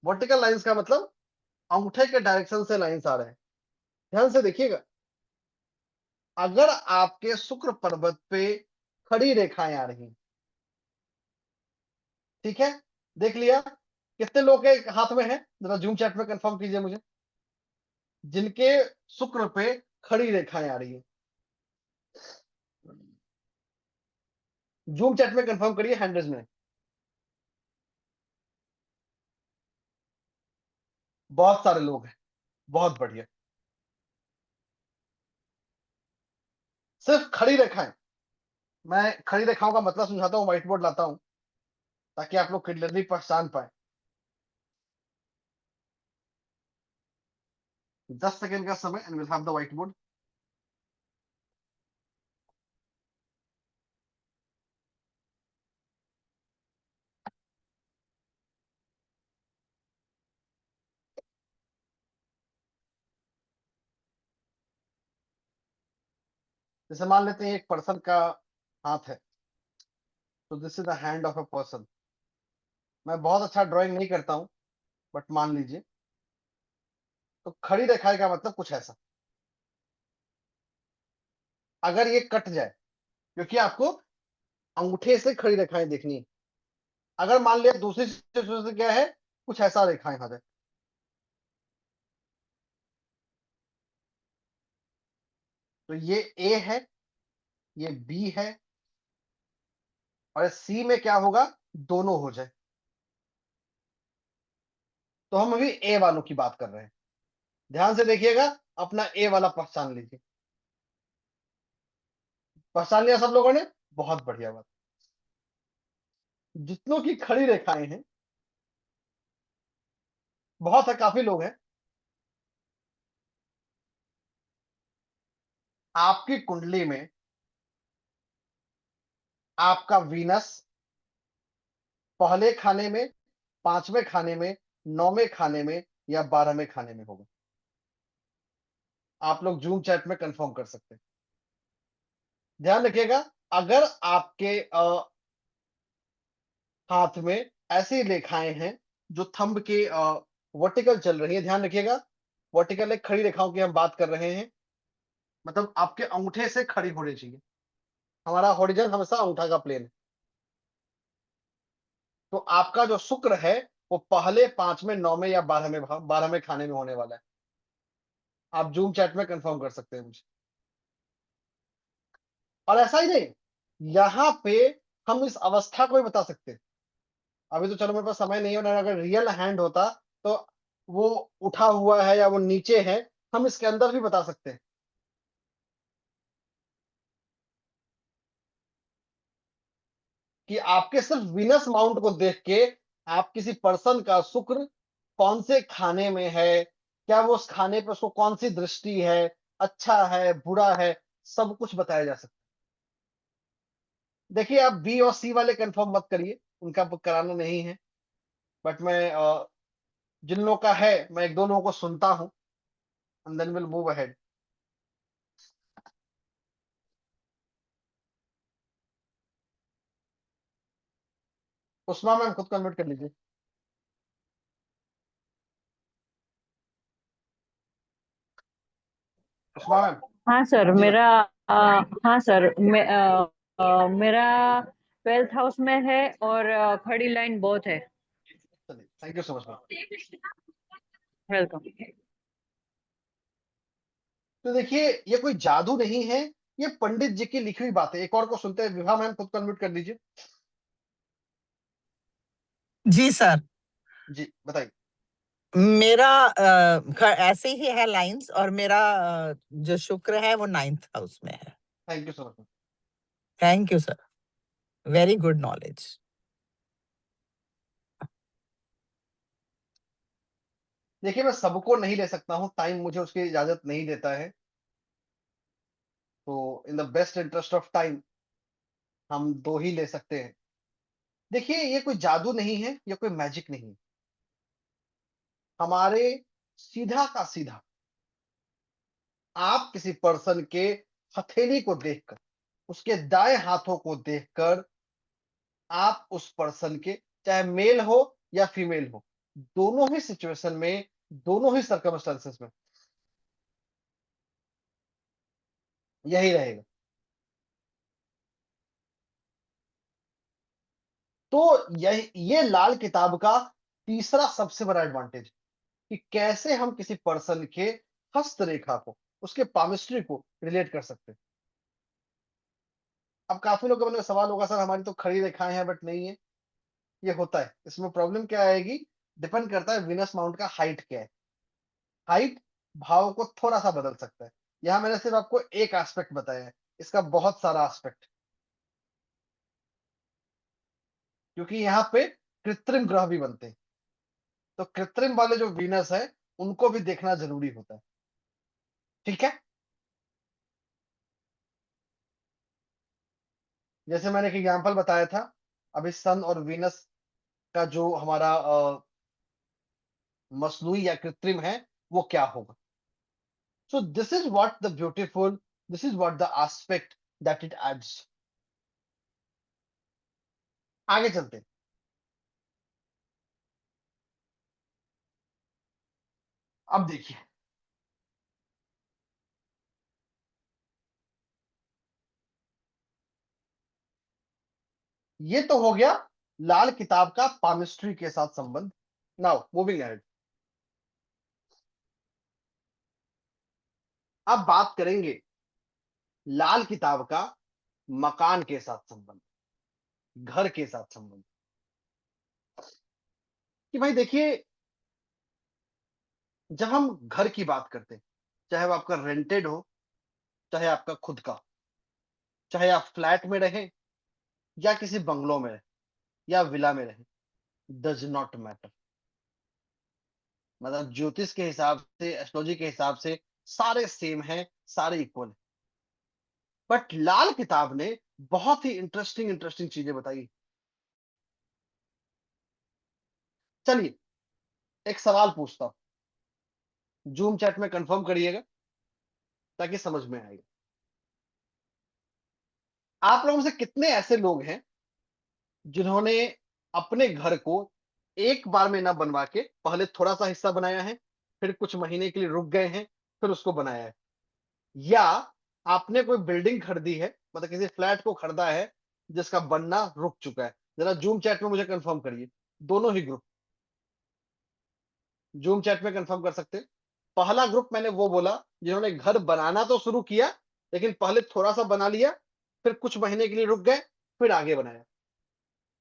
वर्टिकल लाइंस का मतलब अंगूठे के डायरेक्शन से लाइंस आ रहे हैं, ध्यान से देखिएगा। अगर आपके शुक्र पर्वत पे खड़ी रेखाएं आ रही हैं, ठीक है, देख लिया कितने लोग के हाथ में है, जरा जूम चैट में कंफर्म कीजिए मुझे, जिनके शुक्र पे खड़ी रेखाएं आ रही है। जूम चैट में कंफर्म करिए हैंड्रेस में। बहुत सारे लोग हैं, बहुत बढ़िया। सिर्फ खड़ी रेखाएं, मैं खड़ी रेखाओं का मतलब समझाता हूं, व्हाइट बोर्ड लाता हूं ताकि आप लोग क्लियरली पहचान पाए। 10 सेकेंड का समय and will have the white board. जैसे मान लेते हैं एक पर्सन का हाथ है, तो this is the hand of a person. मैं बहुत अच्छा ड्राइंग नहीं करता हूं, बट मान लीजिए, तो खड़ी रेखाएं का मतलब कुछ ऐसा। अगर ये कट जाए, क्योंकि आपको अंगूठे से खड़ी रेखाएं देखनी है, अगर मान लिया दूसरी सिचुएशन क्या है, कुछ ऐसा रेखाएं आ जाए, तो ये ए है, ये बी है, और सी में क्या होगा, दोनों हो जाए, तो हम अभी ए वालों की बात कर रहे हैं। ध्यान से देखिएगा, अपना ए वाला पहचान लीजिए। पहचान लिया सब लोगों ने? बहुत बढ़िया बात। जितनों की खड़ी रेखाएं हैं, बहुत है, काफी लोग हैं। आपकी कुंडली में आपका वीनस पहले खाने में, 5वें खाने में, 9वें खाने में या 12वें खाने में होगा। आप लोग जूम चैट में कंफर्म कर सकते हैं। ध्यान रखिएगा, अगर आपके हाथ में ऐसी रेखाएं हैं जो थंब के वर्टिकल चल रही है, ध्यान रखिएगा, वर्टिकल एक खड़ी रेखाओं की हम बात कर रहे हैं, मतलब आपके अंगूठे से खड़ी होनी चाहिए। हमारा हॉरिजॉन हमेशा अंगूठा का प्लेन है। तो आपका जो शुक्र है वो पहले, 5वें, 9वें या 12वें खाने में होने वाला है। आप जूम चैट में कंफर्म कर सकते हैं मुझे। और ऐसा ही नहीं, यहाँ पे हम इस अवस्था को भी बता सकते हैं। अभी तो चलो मेरे पास समय नहीं है, और अगर रियल हैंड होता तो वो उठा हुआ है या वो नीचे है, हम इसके अंदर भी बता सकते हैं। कि आपके सिर्फ वीनस माउंट को देख के आप किसी पर्सन का शुक्र कौन से खाने में है, क्या वो उस खाने पर उसको कौन सी दृष्टि है, अच्छा है, बुरा है, सब कुछ बताया जा सकता है। देखिए, आप बी और सी वाले कंफर्म मत करिए, उनका बुक कराना नहीं है। बट मैं जिन लोगों का है, मैं एक दो लोगों को सुनता हूं, and then will move ahead. Usma ma'am खुद कन्वर्ट कर लीजिए। उस्मा मैम। हाँ सर, जी मैम। मेरा हाँ सर, मेरा 12th हाउस में है और खड़ी लाइन बहुत है। चलिए, thank you so much ma'am. Welcome. तो देखिए, ये कोई जादू नहीं है, ये पंडित जी की लिखी हुई बात है। एक और को सुनते हैं, विभा मैम खुद कन्वर्ट कर लीजिए। जी सर, जी बताइए। मेरा ऐसे ही है लाइंस, और मेरा जो शुक्र है वो 9th हाउस में है। Thank you so much. Thank you sir, very good knowledge. देखिए, मैं सबको नहीं ले सकता हूँ, टाइम मुझे उसकी इजाजत नहीं देता है। तो in the best interest of time हम दो ही ले सकते हैं। देखिए, ये कोई जादू नहीं है, ये कोई मैजिक नहीं है। हमारे सीधा का सीधा, आप किसी पर्सन के हथेली को देखकर, उसके दाएं हाथों को देखकर, आप उस पर्सन के, चाहे मेल हो या फीमेल हो, दोनों ही सिचुएशन में, दोनों ही सर्कमस्टेंसेस में यही रहेगा। तो ये लाल किताब का तीसरा सबसे बड़ा एडवांटेज, कि कैसे हम किसी पर्सन के हस्तरेखा को, उसके पामिस्ट्री को रिलेट कर सकते हैं। अब काफी लोगों के मन में सवाल होगा, सर हमारी तो खड़ी रेखाएं हैं बट नहीं है। ये होता है, इसमें प्रॉब्लम क्या आएगी, डिपेंड करता है वीनस माउंट का हाइट क्या है। हाइट भाव को थोड़ा सा बदल सकता है। यहां मैंने सिर्फ आपको एक एस्पेक्ट बताया है, इसका बहुत सारा एस्पेक्ट, क्योंकि यहाँ पे कृत्रिम ग्रह भी बनते हैं। तो कृत्रिम वाले जो वीनस है, उनको भी देखना जरूरी होता है। ठीक है, जैसे मैंने एक एग्जांपल बताया था, अभी सन और वीनस का जो हमारा मसनूई या कृत्रिम है, वो क्या होगा। So this is what the beautiful, this is what the aspect that it adds. आगे चलते हैं। अब देखिए, ये तो हो गया लाल किताब का पामिस्ट्री के साथ संबंध। नाउ मूविंग अहेड, अब बात करेंगे लाल किताब का मकान के साथ संबंध, घर के साथ संबंध। कि भाई देखिए, जब हम घर की बात करते हैं, चाहे वो आपका रेंटेड हो, चाहे आपका खुद का, चाहे आप फ्लैट में रहें या किसी बंगलो में रहें या विला में रहें, डज नॉट मैटर। मतलब ज्योतिष के हिसाब से, एस्ट्रोलॉजी के हिसाब से सारे सेम हैं, सारे इक्वल हैं। बट लाल किताब ने बहुत ही इंटरेस्टिंग इंटरेस्टिंग चीजें बताई। चलिए एक सवाल पूछता हूं, जूम चैट में कंफर्म करिएगा ताकि समझ में आएगा। आप लोगों में से कितने ऐसे लोग हैं जिन्होंने अपने घर को एक बार में ना बनवा के पहले थोड़ा सा हिस्सा बनाया है, फिर कुछ महीने के लिए रुक गए हैं, फिर उसको बनाया है? या आपने कोई बिल्डिंग खरीदी है, मतलब किसी फ्लैट को खरीदा है जिसका बनना रुक चुका है? जरा जूम चैट में मुझे कंफर्म करिए, दोनों ही ग्रुप जूम चैट में कंफर्म कर सकते हैं। पहला ग्रुप मैंने वो बोला जिन्होंने घर बनाना तो शुरू किया, लेकिन पहले थोड़ा सा बना लिया, फिर कुछ महीने के लिए रुक गए, फिर आगे बनाया।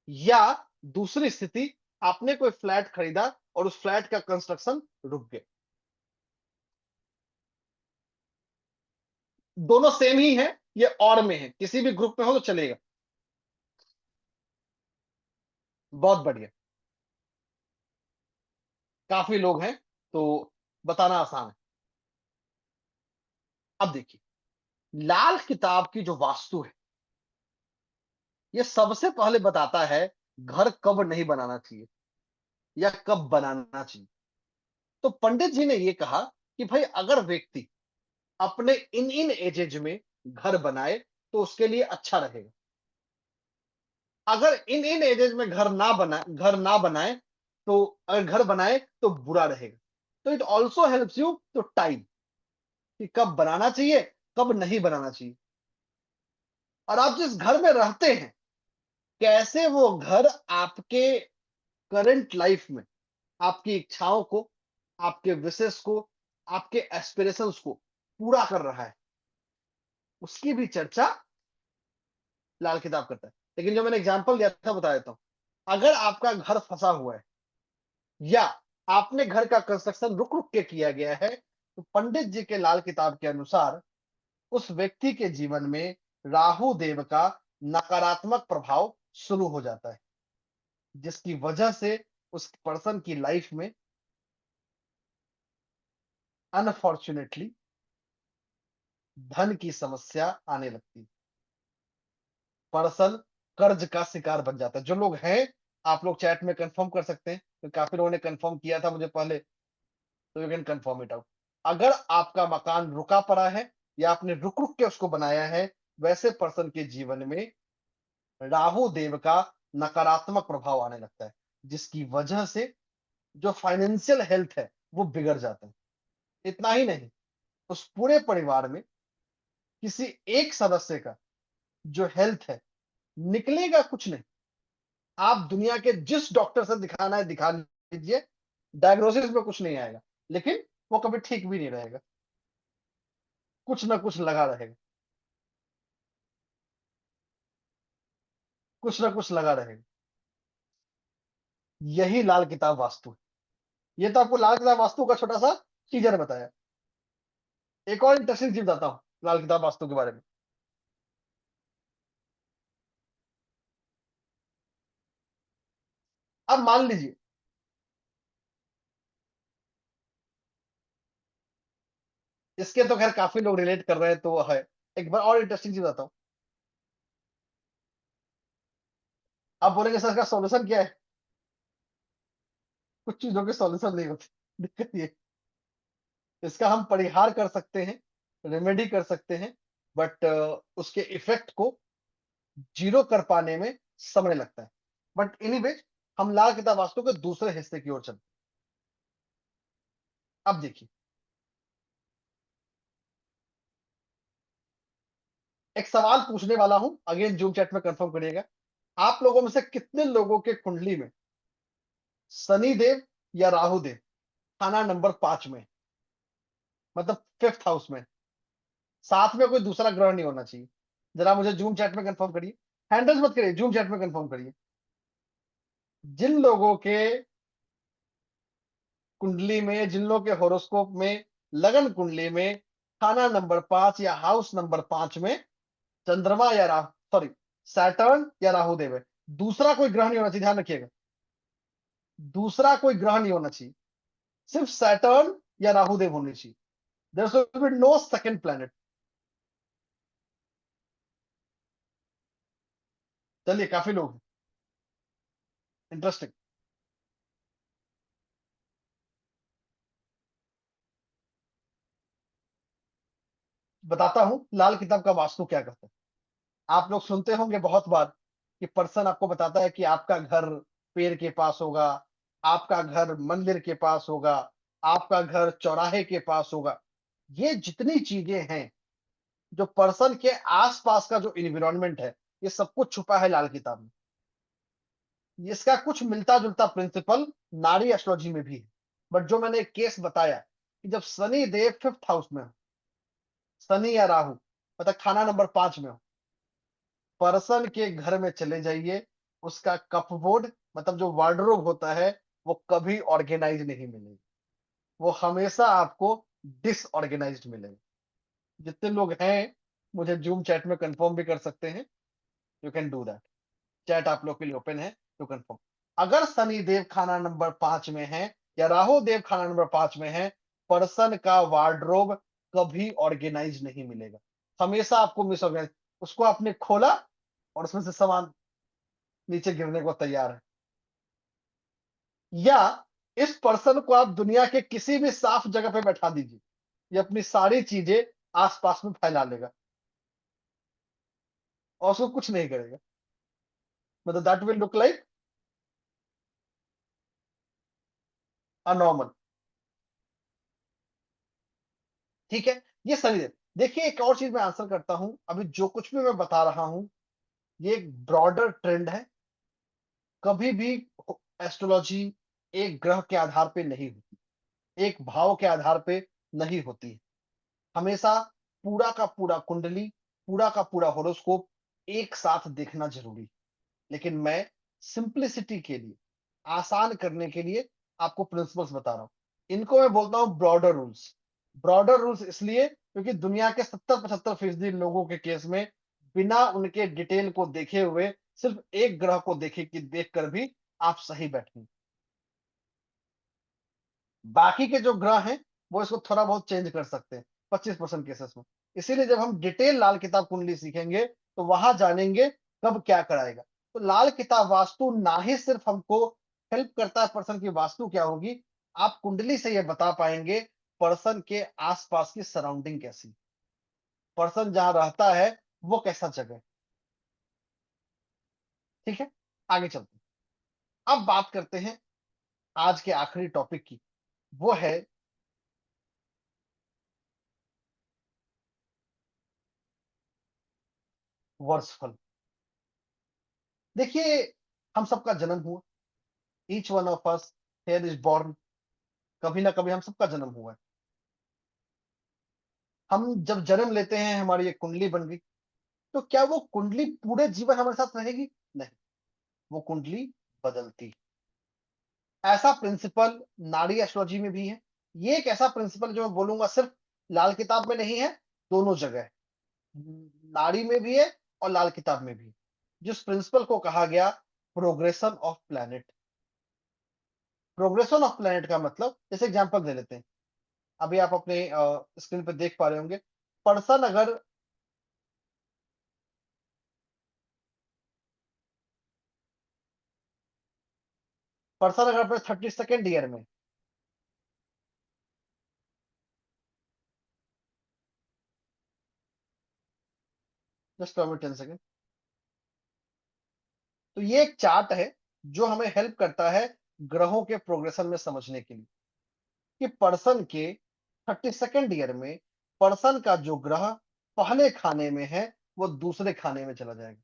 या दूसरी स्थिति, आपने कोई फ्लैट खरीदा और उस फ्लैट का कंस्ट्रक्शन रुक गया। दोनों सेम ही है, ये और में है, किसी भी ग्रुप में हो तो चलेगा। बहुत बढ़िया, काफी लोग हैं तो बताना आसान है। अब देखिए, लाल किताब की जो वास्तु है, ये सबसे पहले बताता है घर कब नहीं बनाना चाहिए या कब बनाना चाहिए। तो पंडित जी ने ये कहा कि भाई अगर व्यक्ति अपने इन इन एजेज में घर बनाए तो उसके लिए अच्छा रहेगा। अगर इन इन एजेज में घर ना बनाए तो, अगर घर बनाए तो बुरा रहेगा। तो it also helps you to time कि कब बनाना चाहिए, कब नहीं बनाना चाहिए। और आप जिस घर में रहते हैं, कैसे वो घर आपके करंट लाइफ में आपकी इच्छाओं को, आपके विशेष को, आपके एस्पिरेशंस को पूरा कर रहा है, उसकी भी चर्चा लाल किताब करता है। लेकिन जो मैंने एग्जांपल दिया था बता देता हूं। अगर आपका घर फंसा हुआ है या आपने घर का कंस्ट्रक्शन रुक रुक के किया गया है, तो पंडित जी के लाल किताब के अनुसार उस व्यक्ति के जीवन में राहु देव का नकारात्मक प्रभाव शुरू हो जाता है, जिसकी वजह से उस पर्सन की लाइफ में अनफॉर्चुनेटली धन की समस्या आने लगती है। पर्सन कर्ज का शिकार बन जाता है। जो लोग हैं, आप लोग चैट में कंफर्म कर सकते हैं, तो काफी लोगों ने कंफर्म किया था मुझे पहले, तो you can confirm it out. अगर आपका मकान रुका पड़ा है या आपने रुक रुक के उसको बनाया है, वैसे पर्सन के जीवन में राहु देव का नकारात्मक प्रभाव आने लगता है, जिसकी वजह से जो फाइनेंशियल हेल्थ है वो बिगड़ जाता है। इतना ही नहीं, उस पूरे परिवार में किसी एक सदस्य का जो हेल्थ है, निकलेगा कुछ नहीं। आप दुनिया के जिस डॉक्टर से दिखाना है दिखा लीजिए, डायग्नोसिस में कुछ नहीं आएगा, लेकिन वो कभी ठीक भी नहीं रहेगा, कुछ ना कुछ लगा रहेगा, कुछ ना कुछ लगा रहेगा। यही लाल किताब वास्तु है। ये तो आपको लाल किताब वास्तु का छोटा सा टीजर बताया। एक और इंटरेस्टिंग चीज बताता हूँ लाल किताब वास्तु के बारे में। अब मान लीजिए, इसके तो खैर काफी लोग रिलेट कर रहे हैं तो है, एक बार और इंटरेस्टिंग चीज बताता हूँ। आप बोलेंगे सर इसका सॉल्यूशन क्या है? कुछ चीजों के सॉल्यूशन नहीं होते, दिक्कत ये। इसका हम परिहार कर सकते हैं, रेमेडी कर सकते हैं, बट उसके इफेक्ट को जीरो कर पाने में समय लगता है। बट एनीवेज, हम लाल किताब वास्तु के दूसरे हिस्से की ओर चलते हैं। अब देखिए, एक सवाल पूछने वाला हूं, अगेन जूम चैट में कंफर्म करिएगा। आप लोगों में से कितने लोगों के कुंडली में शनि देव या राहु देव खाना नंबर 5 में, मतलब 5th हाउस में, साथ में कोई दूसरा ग्रह नहीं होना चाहिए? जरा मुझे जूम चैट में कंफर्म करिए, हैंडल्स मत करिए, जूम चैट में कंफर्म करिए। जिन लोगों के कुंडली में, जिन लोगों के हॉरोस्कोप में लगन कुंडली में खाना नंबर 5 या हाउस नंबर 5 में चंद्रमा या राहु, सॉरी, सैटर्न या राहु देव है। दूसरा कोई ग्रह नहीं होना चाहिए, ध्यान रखिएगा, दूसरा कोई ग्रह नहीं होना चाहिए, सिर्फ सैटर्न या राहु देव होने चाहिए। There should be no second planet. चलिए, काफी लोग, इंटरेस्टिंग। बताता हूं लाल किताब का वास्तु क्या कहता है। आप लोग सुनते होंगे बहुत बार कि पर्सन आपको बताता है कि आपका घर पेड़ के पास होगा, आपका घर मंदिर के पास होगा, आपका घर चौराहे के पास होगा। ये जितनी चीजें हैं, जो पर्सन के आसपास का जो इन्वायरमेंट है, ये सब कुछ छुपा है लाल किताब में। इसका कुछ मिलता जुलता प्रिंसिपल नारी एस्ट्रोलॉजी में भी है। बट जो मैंने एक केस बताया कि जब शनि देव 5th हाउस में हो, शनि या राहु, मतलब खाना नंबर 5 में हो, पर्सन के घर में चले जाइए, उसका कपबोर्ड, मतलब जो वार्डरोब होता है, वो कभी ऑर्गेनाइज नहीं मिलेगा, वो हमेशा आपको डिसऑर्गेनाइज्ड मिलेगा। जितने लोग हैं, मुझे जूम चैट में कंफर्म भी कर सकते हैं, you can do that, chat आप लोग के लिए ओपन है टू कंफर्म। अगर शनि देव खाना नंबर 5 में है या राहु देव खाना नंबर 5 में है, पर्सन का वार्डरोब कभी ऑर्गेनाइज नहीं मिलेगा, हमेशा आपको मिसऑर्गेनाइज। उसको आपने खोला और उसमें से सामान नीचे गिरने को तैयार है। या इस पर्सन को आप दुनिया के किसी भी साफ जगह पे बैठा दीजिए, ये अपनी सारी चीजें आसपास में फैला लेगा और उसको कुछ नहीं करेगा। मतलब दैट विल लुक लाइक अनॉर्मल। ठीक है, ये सही है। देखिए, एक और चीज मैं आंसर करता हूं, अभी जो कुछ भी मैं बता रहा हूं, ये एक ब्रॉडर ट्रेंड है। कभी भी एस्ट्रोलॉजी एक ग्रह के आधार पे नहीं होती, एक भाव के आधार पे नहीं होती है। हमेशा पूरा का पूरा कुंडली, पूरा का पूरा होरोस्कोप एक साथ देखना जरूरी है। लेकिन मैं सिंप्लिसिटी के लिए, आसान करने के लिए आपको प्रिंसिपल्स बता रहा हूं। इनको मैं बोलता हूं ब्रॉडर रूल्स। ब्रॉडर रूल्स इसलिए क्योंकि दुनिया के 70-75% लोगों के केस में बिना उनके डिटेल को देखे हुए, सिर्फ एक ग्रह को देखे कि देखकर भी आप सही बैठेंगे। बाकी के जो ग्रह हैं, वो इसको थोड़ा बहुत चेंज कर सकते हैं 25% केसेस में। इसीलिए जब हम डिटेल लाल किताब कुंडली सीखेंगे, तो वहां जानेंगे कब क्या कराएगा। तो लाल किताब वास्तु ना ही सिर्फ हमको हेल्प करता है पर्सन की वास्तु क्या होगी, आप कुंडली से ये बता पाएंगे पर्सन के आसपास की सराउंडिंग कैसी, पर्सन जहां रहता है वो कैसा जगह है। ठीक है, आगे चलते हैं। अब बात करते हैं आज के आखिरी टॉपिक की, वो है वर्षफल। देखिए, हम सबका जन्म हुआ, each one of us here is born, कभी ना कभी हम सबका जन्म हुआ है। हम जब जन्म लेते हैं, हमारी एक कुंडली बन गई, तो क्या वो कुंडली पूरे जीवन हमारे साथ रहेगी? नहीं, वो कुंडली बदलती। ऐसा प्रिंसिपल नाड़ी एस्ट्रोलॉजी में भी है। ये एक ऐसा प्रिंसिपल जो मैं बोलूंगा सिर्फ लाल किताब में नहीं है, दोनों जगह है, नाड़ी में भी है और लाल किताब में भी है। जिस प्रिंसिपल को कहा गया progression of planet. Progression of planet का मतलब, जैसे एग्जांपल दे लेते हैं, अभी आप अपने स्क्रीन पे देख पा रहे होंगे, पर्सन अगर अपने 32nd ईयर में, जस्ट 10 सेकेंड, तो ये एक चार्ट है जो हमें हेल्प करता है ग्रहों के प्रोग्रेशन में समझने के लिए, कि पर्सन के 32nd ईयर में पर्सन का जो ग्रह पहले खाने में है, वो दूसरे खाने में चला जाएगा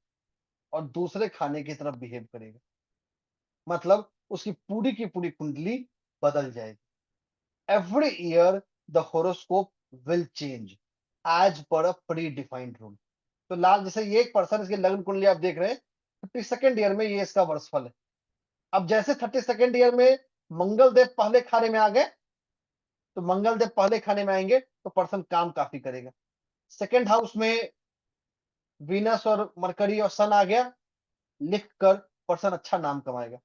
और दूसरे खाने की तरफ बिहेव करेगा। मतलब उसकी पूरी की पूरी कुंडली बदल जाएगी। Every year the horoscope will change as per a pre defined rule. तो लाल, जैसे ये एक पर्सन, इसकी लग्न कुंडली आप देख रहे हैं, 32nd ईयर में ये इसका वर्षफल है। अब जैसे 32nd ईयर में मंगलदेव पहले खाने में आ गए, तो मंगलदेव पहले खाने में आएंगे तो पर्सन काम काफी करेगा। सेकंड हाउस में वीनस और मरकरी और सन आ गया, लिख कर पर्सन अच्छा नाम कमाएगा।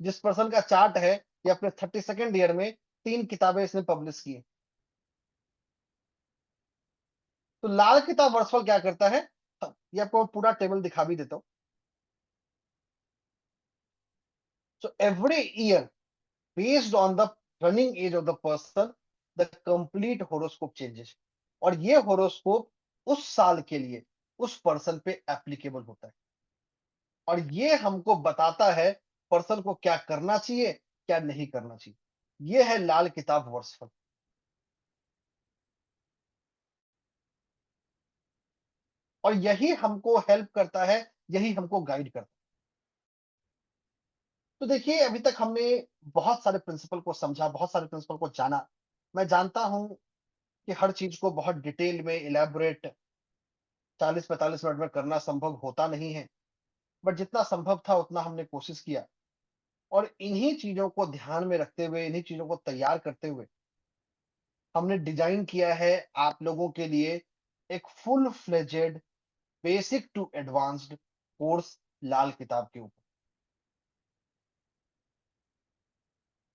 जिस पर्सन का चार्ट है ये अपने 32nd ईयर में 3 किताबें इसने पब्लिश की है। तो लाल किताब वर्षफल क्या करता है, ये आपको पूरा टेबल दिखा भी देता हूं। So every year based on the running age of the person the complete horoscope changes, और ये होरोस्कोप उस साल के लिए उस पर्सन पे एप्लीकेबल होता है, और ये हमको बताता है पर्सन को क्या करना चाहिए क्या नहीं करना चाहिए। ये है लाल किताब वर्षफल। और यही हमको हेल्प करता है, यही हमको गाइड करता है। तो देखिए अभी तक हमने बहुत सारे प्रिंसिपल को समझा, बहुत सारे प्रिंसिपल को जाना। मैं जानता हूं कि हर चीज को बहुत डिटेल में इलेबोरेट 40-45 मिनट में करना संभव होता नहीं है, बट जितना संभव था उतना हमने कोशिश किया। और इन्हीं चीजों को ध्यान में रखते हुए, इन्हीं चीजों को तैयार करते हुए हमने डिजाइन किया है आप लोगों के लिए एक full fledged basic to advanced course Lal Kitab के ऊपर।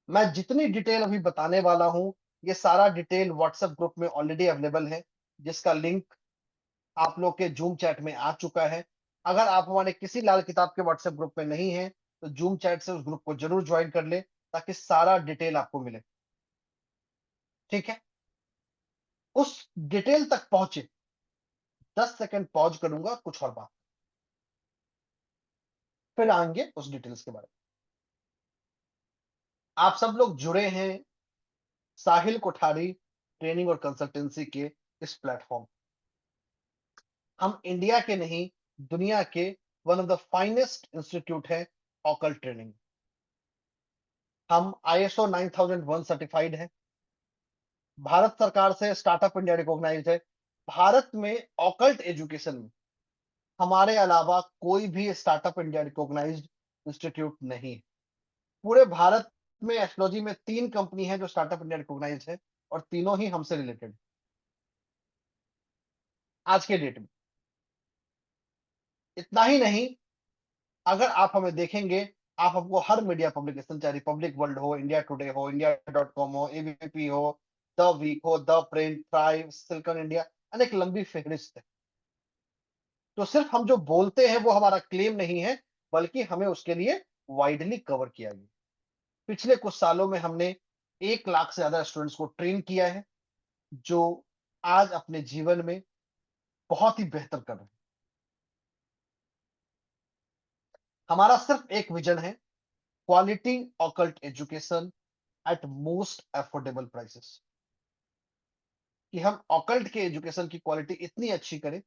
मैं जितनी डिटेल अभी बताने वाला हूं ये सारा डिटेल व्हाट्सएप ग्रुप में ऑलरेडी अवेलेबल है, जिसका लिंक आप लोग के जूम चैट में आ चुका है। अगर आप हमारे किसी लाल किताब के व्हाट्सएप ग्रुप में नहीं है तो जूम चैट से उस ग्रुप को जरूर ज्वाइन कर ले ताकि सारा डिटेल आपको मिले। ठीक है, उस डिटेल तक पहुंचे 10 सेकंड पॉज करूंगा, कुछ और बात फिर आएंगे उस डिटेल्स के बारे में। आप सब लोग जुड़े हैं साहिल कोठारी ट्रेनिंग और कंसल्टेंसी के इस प्लेटफॉर्म। हम इंडिया के नहीं दुनिया के one of the finest institute है ऑकल्ट ट्रेनिंग। हम ISO 9001 सर्टिफाइड है, भारत सरकार से स्टार्टअप इंडिया रिकॉग्नाइज्ड है। भारत में ऑकल्ट एजुकेशन में हमारे अलावा कोई भी स्टार्टअप इंडिया रिकॉग्नाइज्ड इंस्टीट्यूट नहीं है। पूरे भारत में एस्ट्रोलॉजी में 3 कंपनी है जो स्टार्टअप इंडिया रिकॉग्नाइज्ड है, और तीनों ही हमसे रिलेटेड आज के डेट में। इतना ही नहीं, अगर आप हमें देखेंगे, आप हमको हर मीडिया पब्लिकेशन, चाहे रिपब्लिक वर्ल्ड हो, इंडिया टुडे हो, इंडिया.com हो, ABP हो, द वीक हो, the print, thrive, silicon India, अनेक लंबी फहरिस्त है। तो सिर्फ हम जो बोलते हैं वो हमारा क्लेम नहीं है, बल्कि हमें उसके लिए वाइडली कवर किया गया। पिछले कुछ सालों में हमने 1 लाख से ज्यादा स्टूडेंट्स को ट्रेन किया है, जो आज अपने जीवन में बहुत ही बेहतर कर रहे हैं। हमारा सिर्फ एक विजन है, quality occult education at most affordable prices, कि हम ऑकल्ट के एजुकेशन की क्वालिटी इतनी अच्छी करें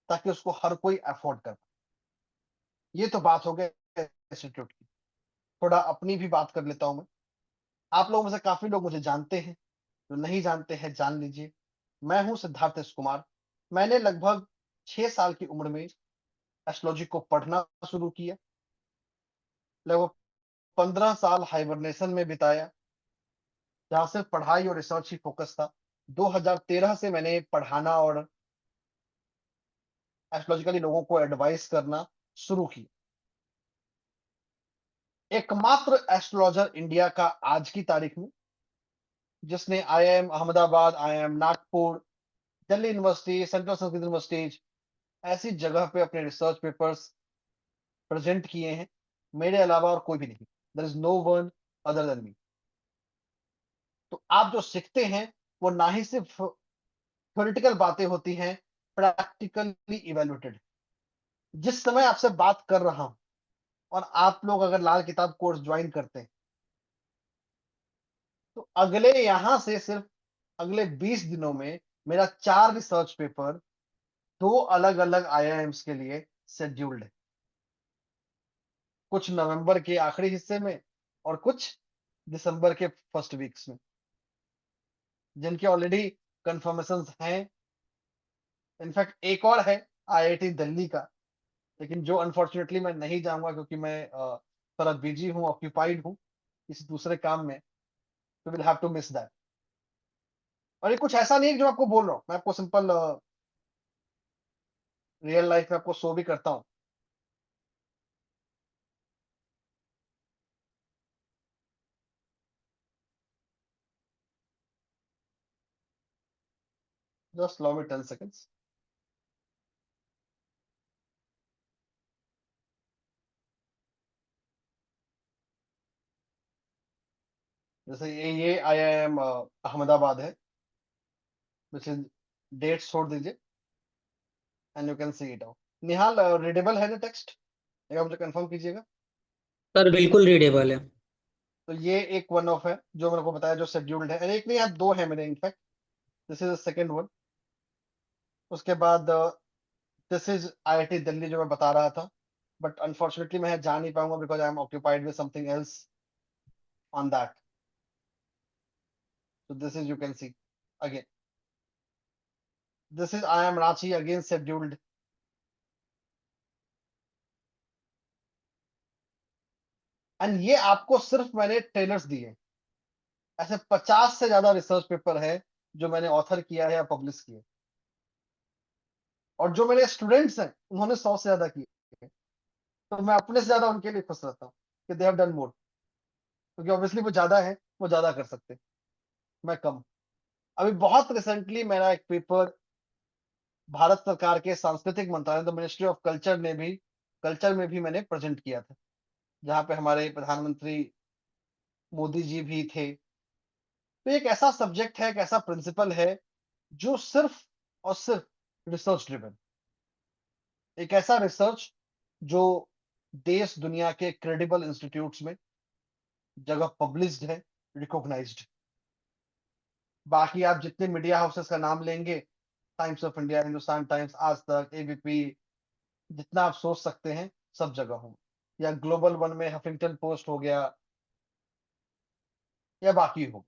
ताकि उसको हर कोई अफोर्ड कर पाए। ये तो बात हो गई इंस्टीट्यूट की। थोड़ा अपनी भी बात कर लेता हूं मैं। आप लोगों में से काफी लोग मुझे जानते हैं, जो नहीं जानते हैं जान लीजिए। मैं हूं सिद्धार्थ एस कुमार। मैंने लगभग 6 साल की उम्र में एस्ट्रोलॉजी को पढ़ना शुरू किया, लगभग 15 साल हाइबरनेशन में बिताया, जहां सिर्फ पढ़ाई और रिसर्च ही फोकस था। 2013 से मैंने पढ़ाना और एस्ट्रोलॉजिकली लोगों को एडवाइस करना शुरू किया। एकमात्र एस्ट्रोलॉजर इंडिया का आज की तारीख में जिसने IIM Ahmedabad, IIM Nagpur, Delhi university, central Sanskrit university ऐसी जगह पे अपने रिसर्च पेपर्स प्रेजेंट किए हैं, मेरे अलावा और कोई भी नहीं। There is no one other than me. तो आप जो सीखते हैं वो ना ही सिर्फ थ्योरेटिकल बातें होती हैं, प्रैक्टिकली इवेल्युएटेड। जिस समय आपसे बात कर रहा हूं और आप लोग अगर लाल किताब कोर्स ज्वाइन करते हैं तो अगले यहां से सिर्फ अगले 20 दिनों में मेरा 4 रिसर्च पेपर 2 अलग अलग IIMs के लिए शेड्यूल्ड है, कुछ नवंबर के आखिरी हिस्से में और कुछ दिसंबर के फर्स्ट वीक्स में, जिनके ऑलरेडी कंफर्मेशन हैं। इनफैक्ट एक और है IIT दिल्ली का, लेकिन जो अनफॉर्चुनेटली मैं नहीं जाऊंगा क्योंकि मैं थोड़ा बिजी हूँ, ऑक्यूपाइड हूँ किसी दूसरे काम में, तो will have to miss that. और ये कुछ ऐसा नहीं है जो आपको बोल रहा हूँ, मैं आपको सिंपल रियल लाइफ में आपको शो भी करता हूँ। Just allow me 10 seconds। जैसे ये IIM अहमदाबाद है, which is डेट्स छोड़ दीजिए and you can see it out. Nihal, readable है ना टेक्स्ट? एक आप मुझे कंफर्म कीजिएगा। सर बिल्कुल रीडेबल है। तो ये एक वन ऑफ है जो मेरे को बताया, जो शेड्यूल्ड है, एक नहीं, यहाँ दो है मेरे in fact. This is the second one. उसके बाद दिस इज IIT दिल्ली जो मैं बता रहा था, बट अनफॉर्चुनेटली मैं जा नहीं पाऊंगा because I am occupied with something else on that. So this is, you can see again, this is IIM Ranchi again scheduled। And ये आपको सिर्फ मैंने ट्रेलर्स दिए, ऐसे 50 से ज्यादा रिसर्च पेपर है जो मैंने ऑथर किया है या पब्लिश किया, और जो मेरे स्टूडेंट्स हैं उन्होंने 100 से ज्यादा किए। तो मैं अपने से ज्यादा उनके लिए खुश रहता हूँ कि दे हैव डन मोर, क्योंकि ऑब्वियसली वो ज्यादा है, वो ज्यादा कर सकते, मैं कम। अभी बहुत रिसेंटली मेरा एक पेपर भारत सरकार के सांस्कृतिक मंत्रालय, द मिनिस्ट्री ऑफ कल्चर ने भी, कल्चर में भी मैंने प्रेजेंट किया था, जहाँ पे हमारे प्रधानमंत्री मोदी जी भी थे। तो एक ऐसा सब्जेक्ट है, एक ऐसा प्रिंसिपल है जो सिर्फ और सिर्फ रिसर्च ड्रिवन, एक ऐसा रिसर्च जो देश दुनिया के क्रेडिबल इंस्टीट्यूट्स में जगह पब्लिश्ड है, रिकॉग्नाइज्ड। बाकी आप जितने मीडिया हाउसेस का नाम लेंगे, times of India, Hindustan times, आज तक, एबीपी, जितना आप सोच सकते हैं सब जगह हो, या ग्लोबल वन में हफिंगटन पोस्ट हो गया, या बाकी हो।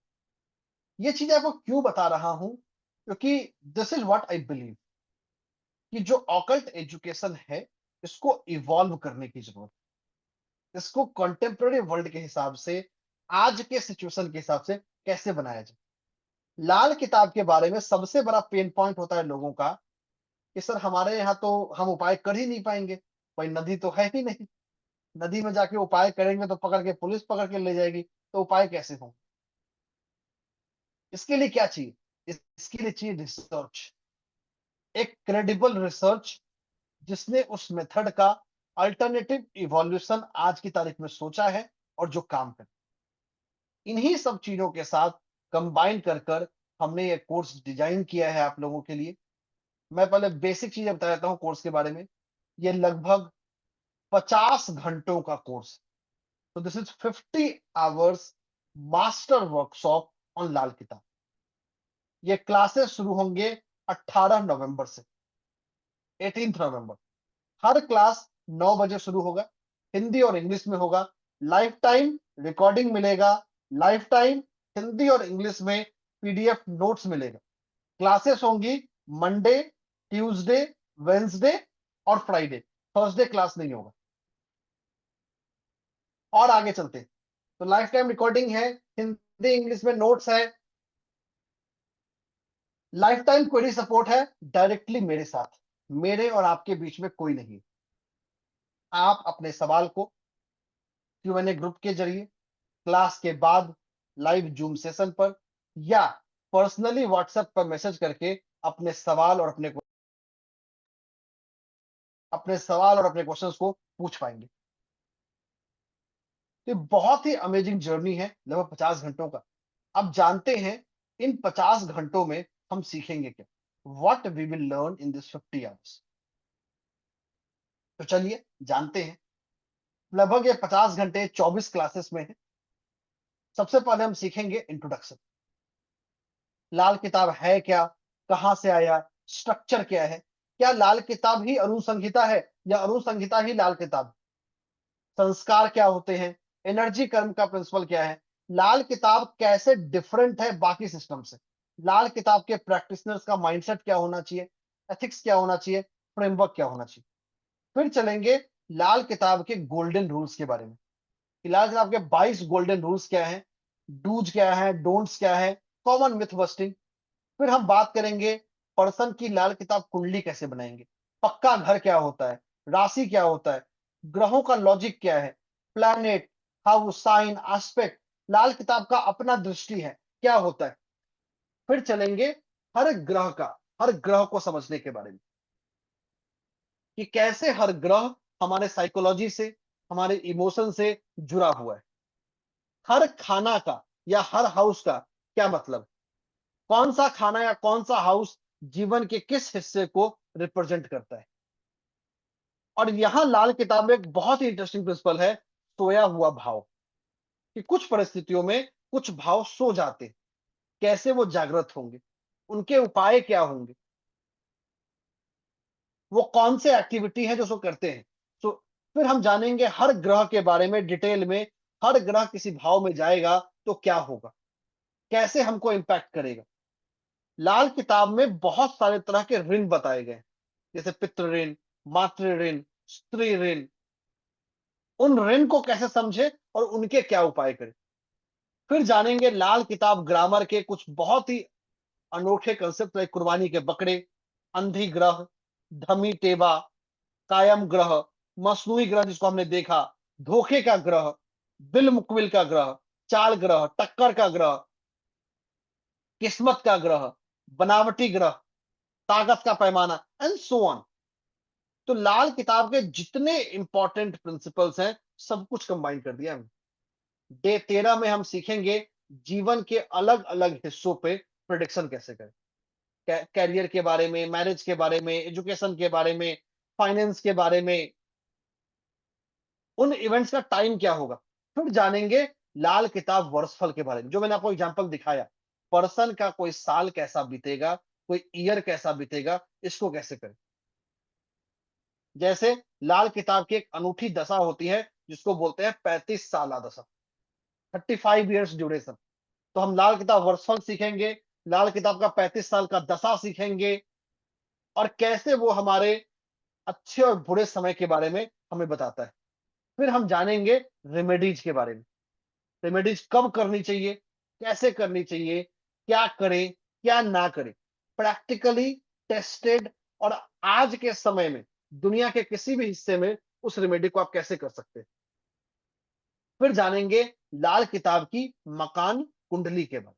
ये चीज आपको क्यों बता रहा हूं? क्योंकि this is what I believe कि जो ऑकल्ट एजुकेशन है, इसको इवॉल्व करने की जरूरत है। इसको कंटेम्प्रेरी वर्ल्ड के हिसाब से, आज के सिचुएशन के हिसाब से कैसे बनाया जाए। लाल किताब के बारे में सबसे बड़ा पेन पॉइंट होता है लोगों का कि सर हमारे यहाँ तो हम उपाय कर ही नहीं पाएंगे, कोई नदी तो है ही नहीं, नदी में जाके उपाय करेंगे तो पकड़ के पुलिस पकड़ के ले जाएगी, तो उपाय कैसे हो? इसके लिए क्या चाहिए? इसके लिए चाहिए रिसर्च, एक क्रेडिबल रिसर्च जिसने उस मेथड का अल्टरनेटिव इवोल्यूशन आज की तारीख में सोचा है और जो काम करे। इन्हीं सब चीजों के साथ कंबाइन कर कर हमने ये कोर्स डिजाइन किया है आप लोगों के लिए। मैं पहले बेसिक चीजें बता देता हूँ कोर्स के बारे में। ये लगभग 50 घंटों का कोर्स, तो this is 50 hours master workshop on Lal Kitab. ये क्लासेस शुरू होंगे 18 नवंबर से 18 नवंबर। हर क्लास 9 बजे शुरू होगा, हिंदी और इंग्लिश में होगा, लाइफ टाइम रिकॉर्डिंग मिलेगा, लाइफ टाइम हिंदी और इंग्लिश में PDF नोट्स मिलेगा। क्लासेस होंगी मंडे, ट्यूसडे, वेंसडे और फ्राइडे, थर्सडे क्लास नहीं होगा। और आगे चलते, तो लाइफ टाइम रिकॉर्डिंग है, हिंदी इंग्लिश में नोट्स है, लाइफ टाइम क्वेरी सपोर्ट है डायरेक्टली मेरे साथ, मेरे और आपके बीच में कोई नहीं। आप अपने सवाल को Q&A ग्रुप के जरिए, क्लास के बाद लाइव जूम सेशन पर, या पर्सनली व्हाट्सएप पर मैसेज करके अपने सवाल और अपने क्वेश्चंस को पूछ पाएंगे। तो बहुत ही अमेजिंग जर्नी है, लगभग 50 घंटों का। अब जानते हैं इन 50 घंटों में हम सीखेंगे क्या, what we will learn in this 50 hours. तो चलिए जानते हैं। लगभग ये 50 घंटे 24 क्लासेस में है। सबसे पहले हम सीखेंगे इंट्रोडक्शन, लाल किताब है क्या, कहां से आया, स्ट्रक्चर क्या है, क्या लाल किताब ही अनुसंहिता है या अनुसंहिता ही लाल किताब, संस्कार क्या होते हैं, एनर्जी कर्म का प्रिंसिपल क्या है, लाल किताब कैसे डिफरेंट है बाकी सिस्टम से, लाल किताब के प्रैक्टिशनर्स का माइंडसेट क्या होना चाहिए, एथिक्स क्या होना चाहिए, फ्रेमवर्क क्या होना चाहिए। फिर चलेंगे लाल किताब के गोल्डन रूल्स के बारे में, कि लाल किताब के 22 गोल्डन रूल्स क्या हैं, डूज क्या है, डोंट्स क्या है, कॉमन मिथ बस्टिंग। फिर हम बात करेंगे पर्सन की लाल किताब कुंडली कैसे बनाएंगे, पक्का घर क्या होता है, राशि क्या होता है, ग्रहों का लॉजिक क्या है, प्लैनेट, हाउस, साइन, एस्पेक्ट, लाल किताब का अपना दृष्टि है क्या होता है। फिर चलेंगे हर ग्रह को समझने के बारे में कि कैसे हर ग्रह हमारे साइकोलॉजी से, हमारे इमोशन से जुड़ा हुआ है। हर खाना का या हर हाउस का क्या मतलब है, कौन सा खाना या कौन सा हाउस जीवन के किस हिस्से को रिप्रेजेंट करता है। और यहां लाल किताब में एक बहुत ही इंटरेस्टिंग प्रिंसिपल है, सोया हुआ भाव, कि कुछ परिस्थितियों में कुछ भाव सो जाते हैं, कैसे वो जागृत होंगे, उनके उपाय क्या होंगे, वो कौन से एक्टिविटी है जो सो करते हैं। सो फिर हम जानेंगे हर ग्रह के बारे में डिटेल में, हर ग्रह किसी भाव में जाएगा तो क्या होगा, कैसे हमको इंपैक्ट करेगा। लाल किताब में बहुत सारे तरह के ऋण बताए गए, जैसे पितृ ऋण, मातृ ऋण, स्त्री ऋण। उन ऋण को कैसे समझे और उनके क्या उपाय करें। फिर जानेंगे लाल किताब ग्रामर के कुछ बहुत ही अनोखे कंसेप्ट, लाइक कुर्बानी के बकरे, अंधी ग्रह, धमी टेबा, कायम ग्रह, मसनूई ग्रह जिसको हमने देखा, धोखे का ग्रह, बिल मुकबिल का ग्रह, चाल ग्रह, टक्कर का ग्रह, किस्मत का ग्रह, बनावटी ग्रह, ताकत का पैमाना, एंड सो ऑन। तो लाल किताब के जितने इंपॉर्टेंट प्रिंसिपल्स हैं सब कुछ कंबाइन कर दिया हमने। डे 13 में हम सीखेंगे जीवन के अलग अलग हिस्सों पे प्रिडिक्शन कैसे करें, कैरियर के बारे में, मैरिज के बारे में, एजुकेशन के बारे में, फाइनेंस के बारे में, उन इवेंट्स का टाइम क्या होगा। फिर जानेंगे लाल किताब वर्षफल के बारे में, जो मैंने आपको एग्जांपल दिखाया, पर्सन का कोई साल कैसा बीतेगा, कोई ईयर कैसा बीतेगा, इसको कैसे करें। जैसे लाल किताब की एक अनूठी दशा होती है जिसको बोलते हैं 35 साला दशा, 35 ईयर्स ड्यूरेशन। तो हम लाल किताब वर्षफल सीखेंगे, लाल किताब का 35 साल का दशा सीखेंगे, और कैसे वो हमारे अच्छे और बुरे समय के बारे में हमें बताता है। फिर हम जानेंगे रेमेडीज के बारे में, रेमेडीज कब करनी चाहिए, कैसे करनी चाहिए, क्या करें क्या ना करें, प्रैक्टिकली टेस्टेड, और आज के समय में दुनिया के किसी भी हिस्से में उस रेमेडी को आप कैसे कर सकते हैं। फिर जानेंगे लाल किताब की मकान कुंडली के बारे में,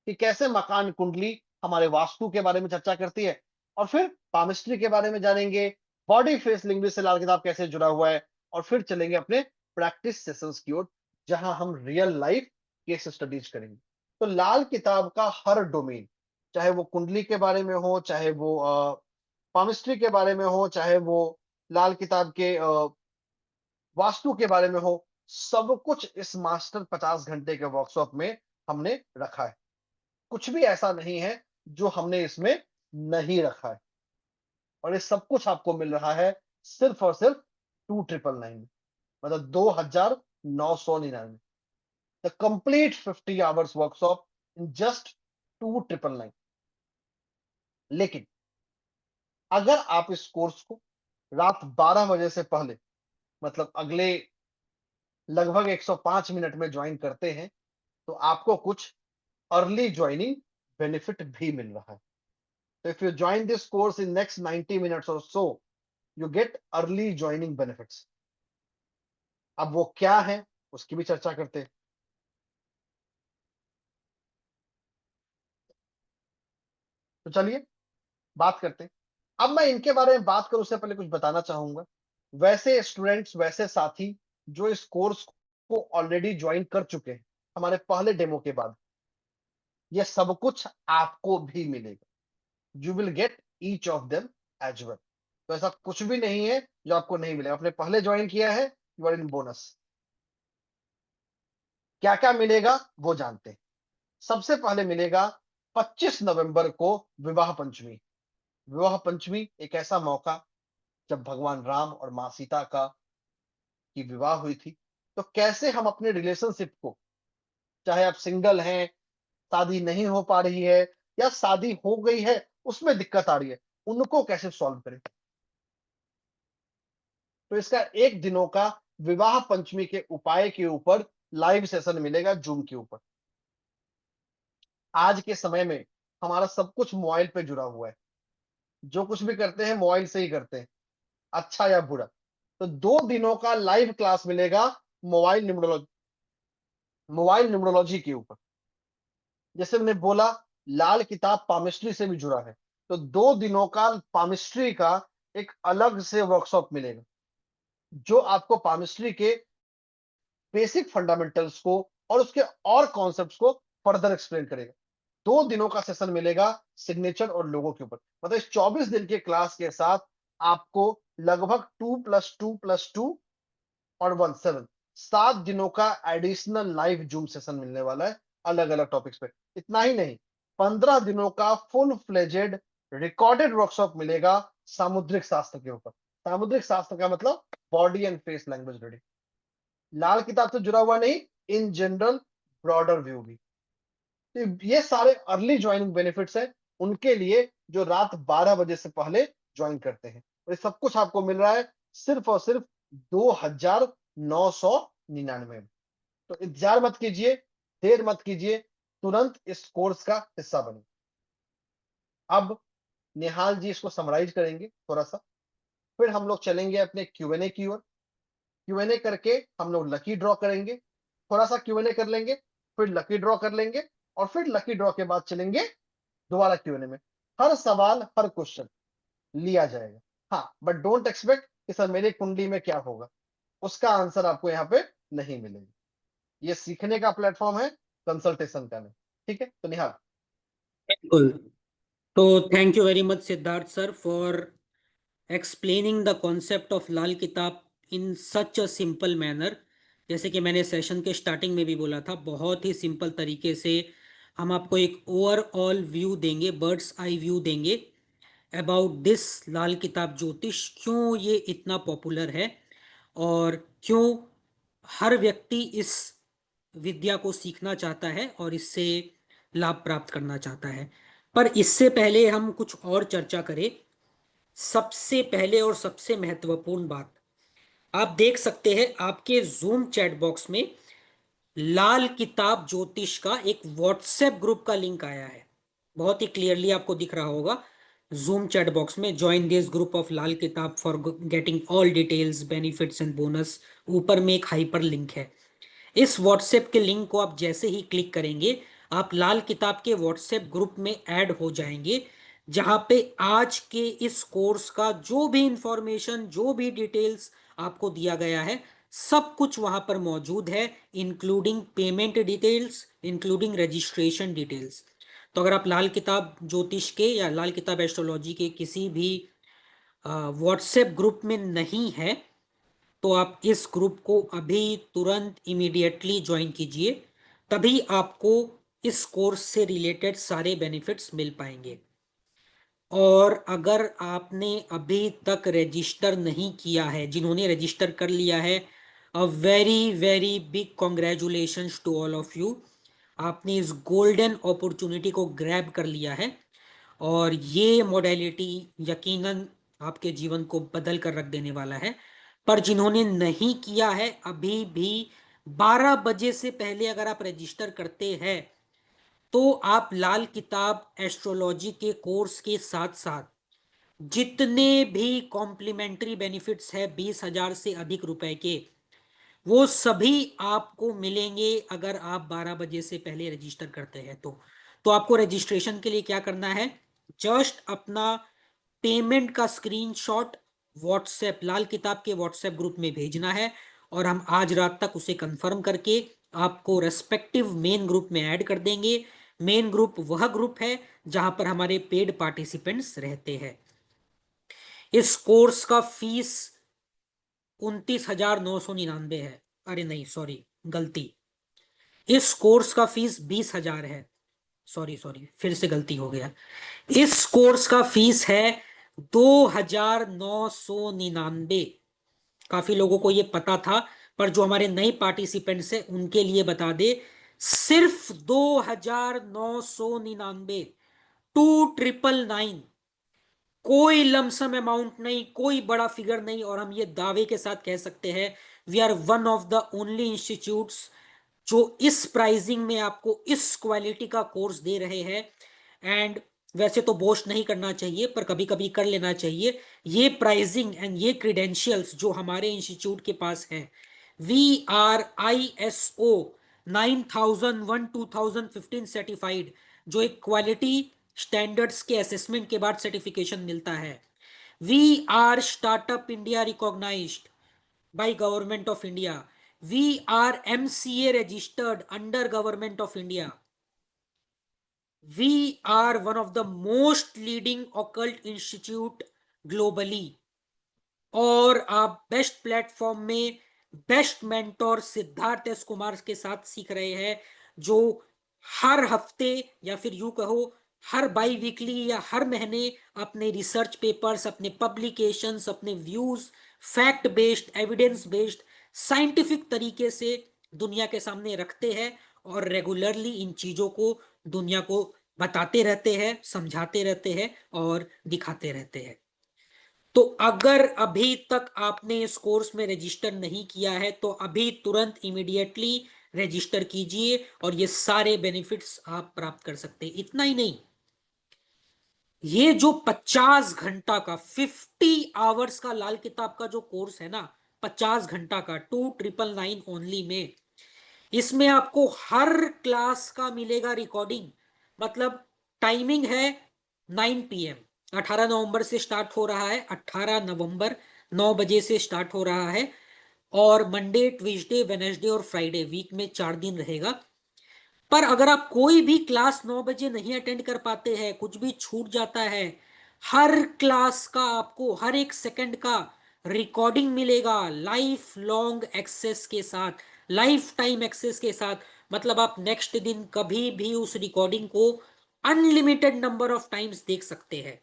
कि कैसे मकान कुंडली हमारे वास्तु के बारे में चर्चा करती है। और फिर पामिस्ट्री के बारे में जानेंगे, बॉडी फेस लैंग्वेज से लाल किताब कैसे जुड़ा हुआ है। और फिर चलेंगे अपने प्रैक्टिस सेशंस की ओर, जहां हम रियल लाइफ केस स्टडीज करेंगे। तो लाल किताब का हर डोमेन, चाहे वो कुंडली के बारे में हो, चाहे वो पामिस्ट्री के बारे में हो, चाहे वो लाल किताब के वास्तु के बारे में हो, सब कुछ इस मास्टर 50 घंटे के वर्कशॉप में हमने रखा है। कुछ भी ऐसा नहीं है जो हमने इसमें नहीं रखा है, और ये सब कुछ आपको मिल रहा है सिर्फ और सिर्फ 2999 में, मतलब 2999। The complete 50 hours workshop in just 2999। लेकिन अगर आप इस कोर्स को रात 12 बजे से पहले, मतलब अगले लगभग 105 मिनट में ज्वाइन करते हैं, तो आपको कुछ अर्ली ज्वाइनिंग बेनिफिट भी मिल रहा है। So if you join this course in next 90 minutes or so, you get early joining benefits. अब वो क्या है उसकी भी चर्चा करते हैं। तो चलिए बात करते हैं। अब मैं इनके बारे में बात करूं उससे पहले कुछ बताना चाहूंगा। वैसे स्टूडेंट्स, वैसे साथी जो इस कोर्स को ऑलरेडी ज्वाइन कर चुके हैं हमारे पहले डेमो के बाद, ये सब कुछ आपको भी मिलेगा। You will get each of them as well. तो ऐसा कुछ भी नहीं है जो आपको नहीं मिलेगा। आपने पहले ज्वाइन किया है, यू आर इन बोनस। क्या क्या मिलेगा वो जानते हैं। सबसे पहले मिलेगा 25 नवंबर को विवाह पंचमी। विवाह पंचमी एक ऐसा मौका जब भगवान राम और मां सीता का की विवाह हुई थी। तो कैसे हम अपने रिलेशनशिप को, चाहे आप सिंगल हैं, शादी नहीं हो पा रही है, या शादी हो गई है उसमें दिक्कत आ रही है, उनको कैसे सॉल्व करें। तो इसका एक दिनों का विवाह पंचमी के उपाय के ऊपर लाइव सेशन मिलेगा जूम के ऊपर। आज के समय में हमारा सब कुछ मोबाइल पे जुड़ा हुआ है, जो कुछ भी करते हैं मोबाइल से ही करते हैं, अच्छा या बुरा। तो 2 दिनों का लाइव क्लास मिलेगा मोबाइल न्यूमरोलॉजी के ऊपर। जैसे मैंने बोला, लाल किताब पामिस्ट्री से भी जुड़ा है, तो 2 दिनों का पामिस्ट्री का एक अलग से वर्कशॉप मिलेगा, जो आपको पामिस्ट्री के बेसिक फंडामेंटल्स को और उसके और कॉन्सेप्ट्स को फर्दर एक्सप्लेन करेगा। 2 दिनों का सेशन मिलेगा सिग्नेचर और लोगों के ऊपर। मतलब इस 24 दिन के क्लास के साथ आपको लगभग 2+2+2 और 7 दिनों का एडिशनल लाइव जूम सेशन मिलने वाला है अलग अलग टॉपिक्स पे। इतना ही नहीं, 15 दिनों का फुल फ्लेजेड रिकॉर्डेड वर्कशॉप मिलेगा सामुद्रिक शास्त्र के ऊपर। सामुद्रिक शास्त्र का मतलब body and face language reading, Lal Kitab से जुड़ा हुआ नहीं, इन जनरल ब्रॉडर व्यू भी। तो ये सारे अर्ली ज्वाइनिंग बेनिफिट्स हैं उनके लिए जो रात 12 बजे से पहले ज्वाइन करते हैं। और ये सब कुछ आपको मिल रहा है सिर्फ और सिर्फ 2,999 में। तो इंतजार मत कीजिए, देर मत कीजिए, तुरंत इस कोर्स का हिस्सा बनिए। अब निहाल जी इसको समराइज करेंगे थोड़ा सा, फिर हम लोग चलेंगे अपने Q&A की ओर। Q&A करके हम लोग लकी ड्रॉ करेंगे, थोड़ा सा Q&A कर लेंगे, फिर लकी ड्रॉ कर लेंगे, और फिर लकी ड्रॉ के बाद चलेंगे दोबारा Q&A में। हर सवाल, हर क्वेश्चन लिया जाएगा। हाँ, बट डोंट एक्सपेक्ट कि सर मेरी कुंडली में क्या होगा, उसका आंसर आपको यहाँ पे नहीं मिलेगा। ये सीखने का प्लेटफॉर्म है, कंसल्टेशन का नहीं। ठीक है, तो निहाल। बिल्कुल। तो thank you very much Siddharth sir for explaining the concept of Lal Kitab in such a simple manner. जैसे कि मैंने सेशन के स्टार्टिंग में भी बोला था, बहुत ही सिंपल तरीके से हम आपको एक ओवरऑल व्यू देंगे, बर्ड्स आई व्यू देंगे अबाउट दिस लाल किताब ज्योतिष, क्यों ये इतना पॉपुलर है और क्यों हर व्यक्ति इस विद्या को सीखना चाहता है और इससे लाभ प्राप्त करना चाहता है। पर इससे पहले हम कुछ और चर्चा करें। सबसे पहले और सबसे महत्वपूर्ण बात, आप देख सकते हैं आपके जूम चैट बॉक्स में लाल किताब ज्योतिष का एक व्हाट्सएप ग्रुप का लिंक आया है। बहुत ही क्लियरली आपको दिख रहा होगा जूम चैट बॉक्स में, join this group of Lal किताब for getting all details benefits and bonus. ऊपर में एक हाइपर लिंक है। इस व्हाट्सएप के लिंक को आप जैसे ही क्लिक करेंगे, आप लाल किताब के व्हाट्सएप ग्रुप में ऐड हो जाएंगे, जहां पे आज के इस कोर्स का जो भी इंफॉर्मेशन, जो भी डिटेल्स आपको दिया गया है, सब कुछ वहां पर मौजूद है, including payment details, including registration details. तो अगर आप लाल किताब ज्योतिष के या लाल किताब एस्ट्रोलॉजी के किसी भी व्हाट्सएप ग्रुप में नहीं है, तो आप इस ग्रुप को अभी तुरंत इमीडिएटली ज्वाइन कीजिए, तभी आपको इस कोर्स से रिलेटेड सारे बेनिफिट्स मिल पाएंगे। और अगर आपने अभी तक रजिस्टर नहीं किया है, जिन्होंने रजिस्टर कर लिया है, a very very big congratulations to all of you. आपने इस गोल्डन अपॉर्चुनिटी को ग्रैब कर लिया है और ये मॉडलिटी यकीनन आपके जीवन को बदल कर रख देने वाला है। पर जिन्होंने नहीं किया है, अभी भी 12 बजे से पहले अगर आप रजिस्टर करते हैं, तो आप लाल किताब एस्ट्रोलॉजी के कोर्स के साथ साथ जितने भी कॉम्प्लीमेंट्री बेनिफिट्स है 20,000 से अधिक रुपए के, वो सभी आपको मिलेंगे अगर आप 12 बजे से पहले रजिस्टर करते हैं। तो आपको रजिस्ट्रेशन के लिए क्या करना है, जस्ट अपना पेमेंट का स्क्रीनशॉट व्हाट्सएप, लाल किताब के व्हाट्सएप ग्रुप में भेजना है और हम आज रात तक उसे कंफर्म करके आपको रेस्पेक्टिव मेन ग्रुप में ऐड कर देंगे। मेन ग्रुप वह ग्रुप है जहां पर हमारे पेड पार्टिसिपेंट्स रहते हैं। इस कोर्स का फीस 29,999 है। अरे नहीं, सॉरी, गलती। इस कोर्स का फीस 20,000 है। सॉरी, फिर से गलती हो गया। इस कोर्स का फीस है 2,999। काफी लोगों को ये पता था, पर जो हमारे नए पार्टिसिपेंट्स हैं उनके लिए बता दे, सिर्फ 2,999, 2,999 कोई लमसम अमाउंट नहीं, कोई बड़ा फिगर नहीं, और हम ये दावे के साथ कह सकते हैं we are one of the only institutes जो इस प्राइसिंग में आपको इस क्वालिटी का कोर्स दे रहे हैं। एंड वैसे तो बोस्ट नहीं करना चाहिए, पर कभी कभी कर लेना चाहिए। ये प्राइसिंग एंड ये क्रीडेंशियल्स जो हमारे इंस्टीट्यूट के पास है, वी आर ISO 9001 2015 सर्टिफाइड, जो एक क्वालिटी स्टैंडर्ड्स के असेसमेंट के बाद सर्टिफिकेशन मिलता है। We are startup India recognized by government of India. We are MCA registered under government of India. We are one of the most leading occult institute globally. और आप best platform में best mentor Siddharth S Kumar के साथ सीख रहे हैं, जो हर हफ्ते या फिर यूं कहो हर बाई वीकली या हर महीने अपने रिसर्च पेपर्स, अपने पब्लिकेशंस, अपने views fact based, evidence based, scientific तरीके से दुनिया के सामने रखते हैं और रेगुलरली इन चीजों को दुनिया को बताते रहते हैं, समझाते रहते हैं और दिखाते रहते हैं। तो अगर अभी तक आपने इस कोर्स में रजिस्टर नहीं किया है तो अभी तुरंत इमीडिएटली रजिस्टर कीजिए और ये सारे बेनिफिट्स आप प्राप्त कर सकते हैं। इतना ही नहीं, ये जो 50 घंटा का 50 आवर्स का लाल किताब का जो कोर्स है ना, 50 घंटा का 2999 ओनली में, इसमें आपको हर क्लास का मिलेगा रिकॉर्डिंग। मतलब टाइमिंग है 9 PM, 18 नवंबर से स्टार्ट हो रहा है, 18 नवंबर 9 बजे से स्टार्ट हो रहा है, और मंडे, ट्यूसडे, वेडनेसडे और फ्राइडे, वीक में 4 दिन रहेगा। पर अगर आप कोई भी क्लास 9 बजे नहीं अटेंड कर पाते हैं, कुछ भी छूट जाता है, हर क्लास का आपको हर एक सेकंड का रिकॉर्डिंग मिलेगा लाइफ लॉन्ग एक्सेस के साथ, लाइफ टाइम एक्सेस के साथ। मतलब आप नेक्स्ट दिन कभी भी उस रिकॉर्डिंग को अनलिमिटेड नंबर ऑफ टाइम्स देख सकते हैं।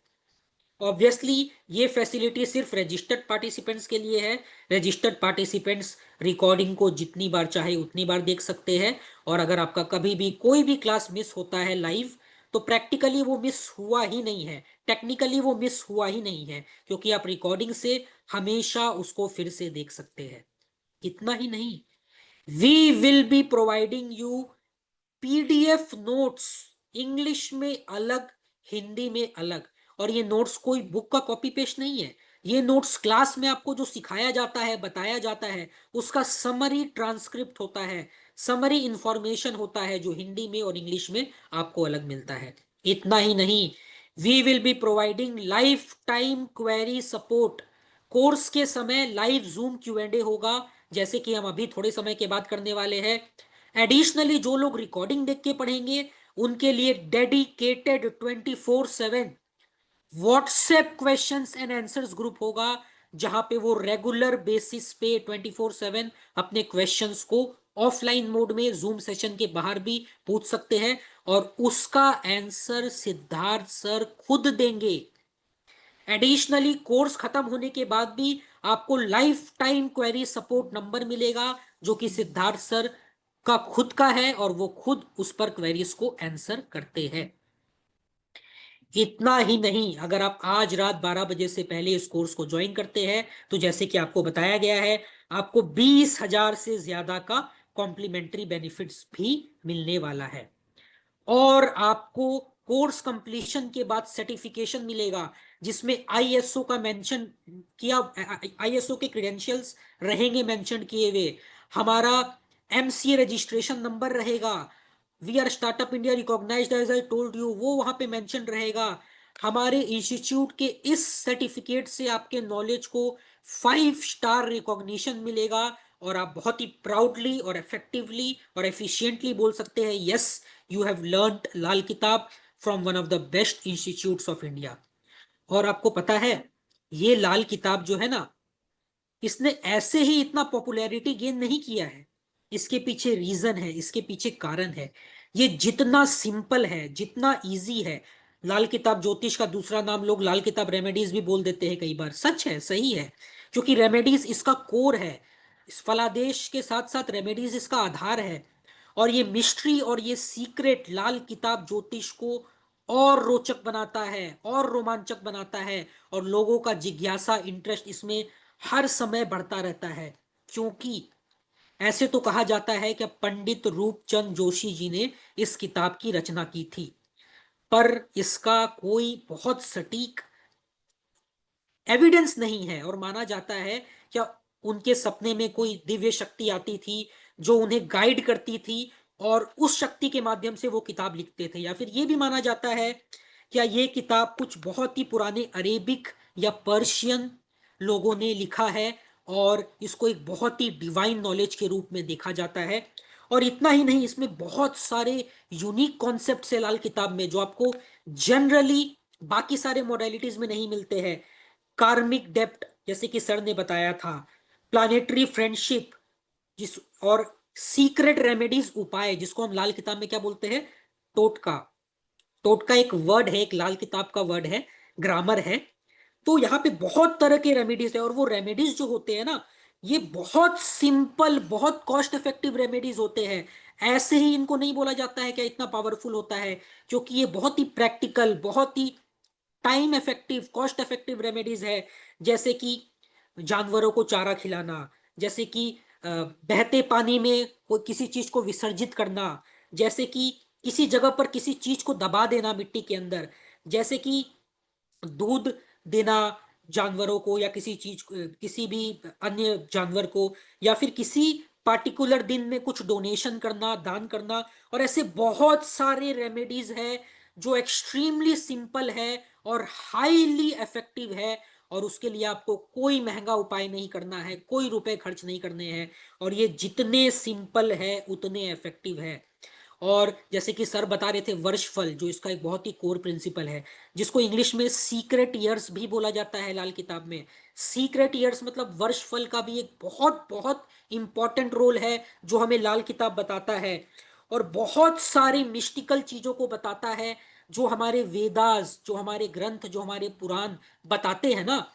ऑब्वियसली ये फैसिलिटी सिर्फ रजिस्टर्ड पार्टिसिपेंट्स के लिए है। रजिस्टर्ड पार्टिसिपेंट्स रिकॉर्डिंग को जितनी बार चाहे उतनी बार देख सकते हैं, और अगर आपका कभी भी कोई भी क्लास मिस होता है लाइव, तो प्रैक्टिकली वो मिस हुआ ही नहीं है, टेक्निकली वो मिस हुआ ही नहीं है, क्योंकि आप रिकॉर्डिंग से हमेशा उसको फिर से देख सकते हैं। इतना ही नहीं, we will be providing you PDF notes, English में अलग, हिंदी में अलग। और ये नोट्स कोई बुक का कॉपी पेस्ट नहीं है, ये नोट्स क्लास में आपको जो सिखाया जाता है, बताया जाता है, उसका समरी ट्रांसक्रिप्ट होता है, समरी इंफॉर्मेशन होता है, जो हिंदी में और इंग्लिश में आपको अलग मिलता है। इतना ही नहीं, we will be providing lifetime query support. Course के समय लाइव जूम Q&A होगा, जैसे कि हम अभी थोड़े समय के बाद करने वाले हैं। एडिशनली जो लोग रिकॉर्डिंग देख के पढ़ेंगे, उनके लिए dedicated 24/7 WhatsApp questions and answers group होगा, जहां पे वो रेगुलर बेसिस पे 24/7 अपने क्वेश्चंस को ऑफलाइन मोड में जूम सेशन के बाहर भी पूछ सकते हैं, और उसका आंसर सिद्धार्थ सर खुद देंगे। एडिशनली कोर्स खत्म होने के बाद भी आपको life time query support number मिलेगा, जो कि सिद्धार्थ सर का खुद का है, और वो खुद उस पर क्वेरीज को आंसर करते हैं। इतना ही नहीं, अगर आप आज रात 12 बजे से पहले इस कोर्स को ज्वाइन करते हैं, तो जैसे कि आपको बताया गया है, आपको 20,000 से ज्यादा का कॉम्प्लीमेंट्री बेनिफिट्स भी मिलने वाला है। और आपको कोर्स कंप्लीशन के बाद सर्टिफिकेशन मिलेगा, जिसमें ISO का मेंशन किया, ISO के क्रेडेंशियल्स रहेंगे मेंशन किए हुए, हमारा MCA रजिस्ट्रेशन नंबर रहेगा, we are startup India recognized as I told you, वो वहां पे मेंशन रहेगा। हमारे इंस्टीट्यूट के इस सर्टिफिकेट से आपके नॉलेज को 5 स्टार रिकॉग्निशन मिलेगा, और आप बहुत ही प्राउडली और इफेक्टिवली और एफिशिएंटली बोल सकते हैं, यस यू हैव लर्नड लाल किताब from one of the best institutes of India. और आपको पता है, ये लाल किताब जो है ना, इसने ऐसे ही इतना पॉपुलैरिटी गेन नहीं किया है, इसके पीछे रीजन है, इसके पीछे कारण है। ये जितना सिंपल है, जितना इजी है, लाल किताब ज्योतिष का दूसरा नाम लोग लाल किताब रेमेडीज भी बोल देते हैं कई बार, सच है, सही है, क्योंकि रेमेडीज इसका कोर है, इस फलादेश के साथ साथ रेमेडीज इसका आधार है। और ये मिस्ट्री और ये सीक्रेट लाल किताब ज्योतिष को और रोचक बनाता है और रोमांचक बनाता है, और लोगों का जिज्ञासा, इंटरेस्ट इसमें हर समय बढ़ता रहता है। क्योंकि ऐसे तो कहा जाता है कि पंडित रूपचंद जोशी जी ने इस किताब की रचना की थी, पर इसका कोई बहुत सटीक एविडेंस नहीं है, और माना जाता है क्या उनके सपने में कोई दिव्य शक्ति आती थी जो उन्हें गाइड करती थी, और उस शक्ति के माध्यम से वो किताब लिखते थे। या फिर ये भी माना जाता है क्या ये किताब कुछ बहुत ही पुराने अरेबिक या पर्शियन लोगों ने लिखा है, और इसको एक बहुत ही डिवाइन नॉलेज के रूप में देखा जाता है। और इतना ही नहीं, इसमें बहुत सारे यूनिक कॉन्सेप्ट है लाल किताब में, जो आपको जनरली बाकी सारे मोडालिटीज में नहीं मिलते हैं। कार्मिक डेप्थ, जैसे कि सर ने बताया था, प्लानेटरी फ्रेंडशिप, जिस और सीक्रेट रेमेडीज, उपाय, जिसको हम लाल किताब में क्या बोलते हैं, टोटका। टोटका एक वर्ड है, एक लाल किताब का वर्ड है, ग्रामर है। तो यहाँ पे बहुत तरह के रेमेडीज है, और वो रेमेडीज जो होते हैं ना, ये बहुत सिंपल, बहुत कॉस्ट इफेक्टिव रेमेडीज होते हैं। ऐसे ही इनको नहीं बोला जाता है कि इतना पावरफुल होता है, क्योंकि ये बहुत ही प्रैक्टिकल, बहुत ही time effective, cost effective remedies है। जैसे कि जानवरों को चारा खिलाना, जैसे कि बहते पानी में कोई किसी चीज को विसर्जित करना, जैसे कि किसी जगह पर किसी चीज को दबा देना मिट्टी के अंदर, जैसे कि दूध देना जानवरों को, या किसी चीज किसी भी अन्य जानवर को, या फिर किसी पार्टिकुलर दिन में कुछ डोनेशन करना, दान करना। और ऐसे बहुत सारे रेमेडीज है जो एक्सट्रीमली सिंपल है और हाईली इफेक्टिव है, और उसके लिए आपको कोई महंगा उपाय नहीं करना है, कोई रुपए खर्च नहीं करने हैं, और ये जितने सिंपल है उतने इफेक्टिव है। और जैसे कि सर बता रहे थे, वर्षफल, जो इसका एक बहुत ही कोर प्रिंसिपल है, जिसको इंग्लिश में सीक्रेट ईयर्स भी बोला जाता है लाल किताब में। सीक्रेट ईयर्स मतलब वर्षफल का भी एक बहुत बहुत इंपॉर्टेंट रोल है, जो हमें लाल किताब बताता है। और बहुत सारी मिस्टिकल चीजों को बताता है, जो हमारे वेदास, जो हमारे ग्रंथ, जो हमारे पुराण बताते हैं ना,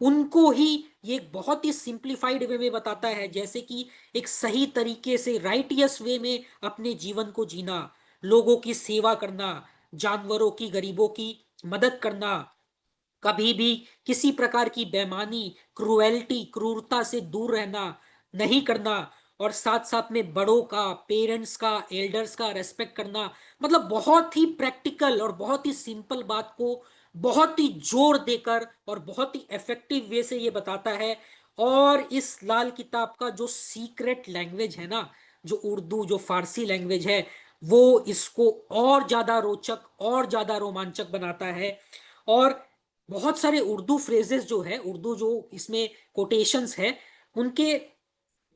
उनको ही ये एक बहुत ही सिंप्लीफाइड वे में बताता है। जैसे कि एक सही तरीके से, राइटियस वे में अपने जीवन को जीना, लोगों की सेवा करना, जानवरों की, गरीबों की मदद करना, कभी भी किसी प्रकार की बेईमानी, क्रुएल्टी, क्रूरता से दूर रहना, नहीं करना, और साथ साथ में बड़ों का, पेरेंट्स का, एल्डर्स का रेस्पेक्ट करना। मतलब बहुत ही प्रैक्टिकल और बहुत ही सिंपल बात को बहुत ही जोर देकर और बहुत ही इफेक्टिव वे से ये बताता है। और इस लाल किताब का जो सीक्रेट लैंग्वेज है ना, जो उर्दू, जो फारसी लैंग्वेज है, वो इसको और ज्यादा रोचक और ज्यादा रोमांचक बनाता है। और बहुत सारे उर्दू फ्रेजेस जो है, उर्दू जो इसमें कोटेशंस है, उनके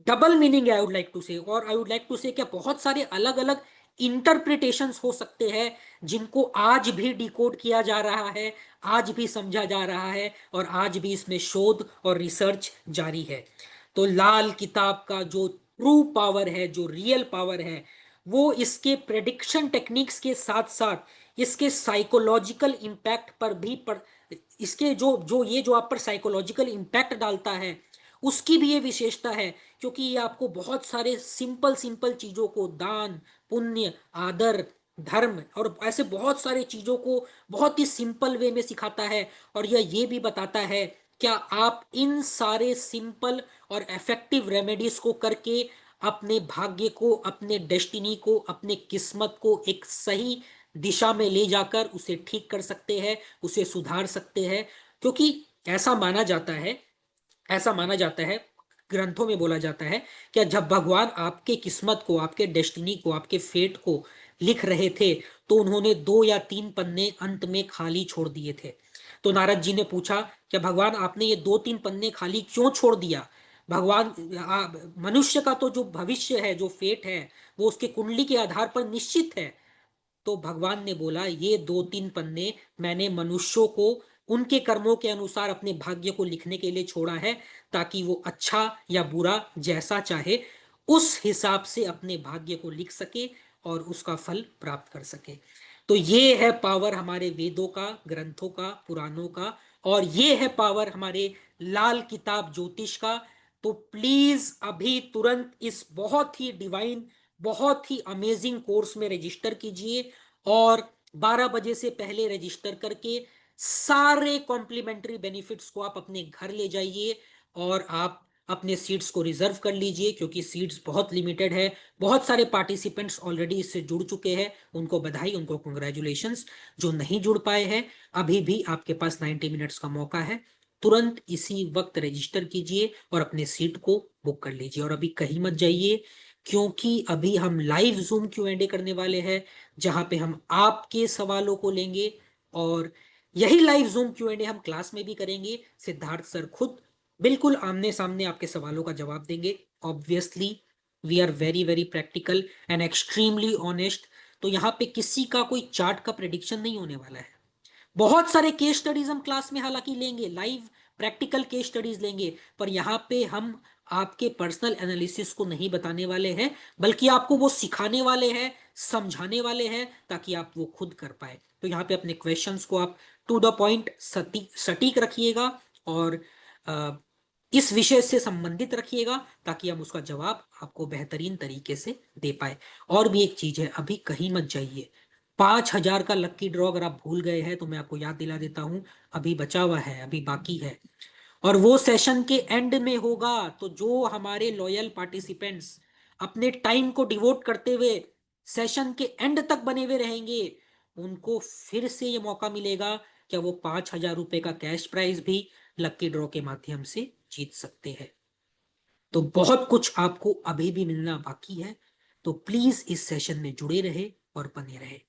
डबल मीनिंग है, आई वुड लाइक टू से। और आई वुड लाइक टू से क्या बहुत सारे अलग अलग इंटरप्रिटेशंस हो सकते हैं, जिनको आज भी डिकोड किया जा रहा है, आज भी समझा जा रहा है, और आज भी इसमें शोध और रिसर्च जारी है। तो लाल किताब का जो ट्रू पावर है, जो रियल पावर है, वो इसके प्रेडिक्शन टेक्निक्स के साथ साथ इसके साइकोलॉजिकल इम्पैक्ट पर भी इसके जो जो ये जो आप पर साइकोलॉजिकल इम्पैक्ट डालता है, उसकी भी ये विशेषता है। क्योंकि ये आपको बहुत सारे सिंपल सिंपल चीजों को, दान, पुण्य, आदर, धर्म, और ऐसे बहुत सारे चीजों को बहुत ही सिंपल वे में सिखाता है। और यह ये भी बताता है क्या आप इन सारे सिंपल और इफेक्टिव रेमेडीज को करके अपने भाग्य को, अपने डेस्टिनी को, अपने किस्मत को एक सही दिशा में ले जाकर उसे ठीक कर सकते हैं, उसे सुधार सकते हैं। क्योंकि ऐसा माना जाता है, ऐसा माना जाता है, ग्रंथों में बोला जाता है कि जब भगवान आपके किस्मत को, आपके डेस्टिनी को, आपके फेट को लिख रहे थे, तो उन्होंने 2 या 3 पन्ने अंत में खाली छोड़ दिए थे। तो नारद जी ने पूछा कि भगवान आपने ये 2-3 पन्ने खाली क्यों छोड़ दिया? भगवान, मनुष्य का तो जो भविष्य है, जो फेट है, वो उसके कुंडली के आधार पर निश्चित है। तो भगवान ने बोला ये 2-3 पन्ने मैंने मनुष्यों को उनके कर्मों के अनुसार अपने भाग्य को लिखने के लिए छोड़ा है, ताकि वो अच्छा या बुरा जैसा चाहे उस हिसाब से अपने भाग्य को लिख सके और उसका फल प्राप्त कर सके। तो ये है पावर हमारे वेदों का, ग्रंथों का, पुराणों का, और ये है पावर हमारे लाल किताब ज्योतिष का। तो प्लीज अभी तुरंत इस बहुत ही डिवाइन, बहुत ही अमेजिंग कोर्स में रजिस्टर कीजिए, और 12 बजे से पहले रजिस्टर करके सारे कॉम्प्लीमेंट्री बेनिफिट्स को आप अपने घर ले जाइए और आप अपने सीट्स को रिजर्व कर लीजिए, क्योंकि सीट्स बहुत लिमिटेड है। बहुत सारे पार्टिसिपेंट्स ऑलरेडी इससे जुड़ चुके हैं, उनको बधाई, उनको कंग्रेचुलेशंस। जो नहीं जुड़ पाए हैं, अभी भी आपके पास 90 मिनट्स का मौका है। तुरंत इसी वक्त रजिस्टर कीजिए और अपने सीट को बुक कर लीजिए। और अभी कहीं मत जाइए, क्योंकि अभी हम लाइव जूम Q&A करने वाले हैं, जहां पे हम आपके सवालों को लेंगे। और यही लाइव जूम Q&A हम क्लास में भी करेंगे। सिद्धार्थ सर खुद बिल्कुल आमने सामने आपके सवालों का जवाब देंगे। Obviously we are very very practical and extremely honest. तो यहाँ पे किसी का कोई चार्ट का प्रेडिक्शन नहीं होने वाला है। बहुत सारे केस स्टडीज हम क्लास में हालांकि लेंगे, लाइव प्रैक्टिकल केस स्टडीज लेंगे, पर यहाँ पे हम आपके पर्सनल एनालिसिस को नहीं बताने वाले हैं, बल्कि आपको वो सिखाने वाले हैं, समझाने वाले हैं, ताकि आप वो खुद कर पाए। तो यहाँ पे अपने क्वेश्चंस को आप टू द पॉइंट सटीक रखिएगा और इस विषय से संबंधित रखिएगा, ताकि हम उसका जवाब आपको बेहतरीन तरीके से दे पाए। और भी एक चीज है, अभी कहीं मत जाइए। 5,000 का लक्की ड्रॉ अगर आप भूल गए हैं तो मैं आपको याद दिला देता हूं, अभी बचा हुआ है, अभी बाकी है, और वो सेशन के एंड में होगा। तो जो हमारे लॉयल पार्टिसिपेंट्स अपने टाइम को डिवोट करते हुए सेशन के एंड तक बने हुए रहेंगे, उनको फिर से ये मौका मिलेगा कि वो 5,000 रुपए का कैश प्राइज भी लक्की ड्रॉ के माध्यम से जीत सकते हैं। तो बहुत कुछ आपको अभी भी मिलना बाकी है। तो प्लीज इस सेशन में जुड़े रहे और बने रहे।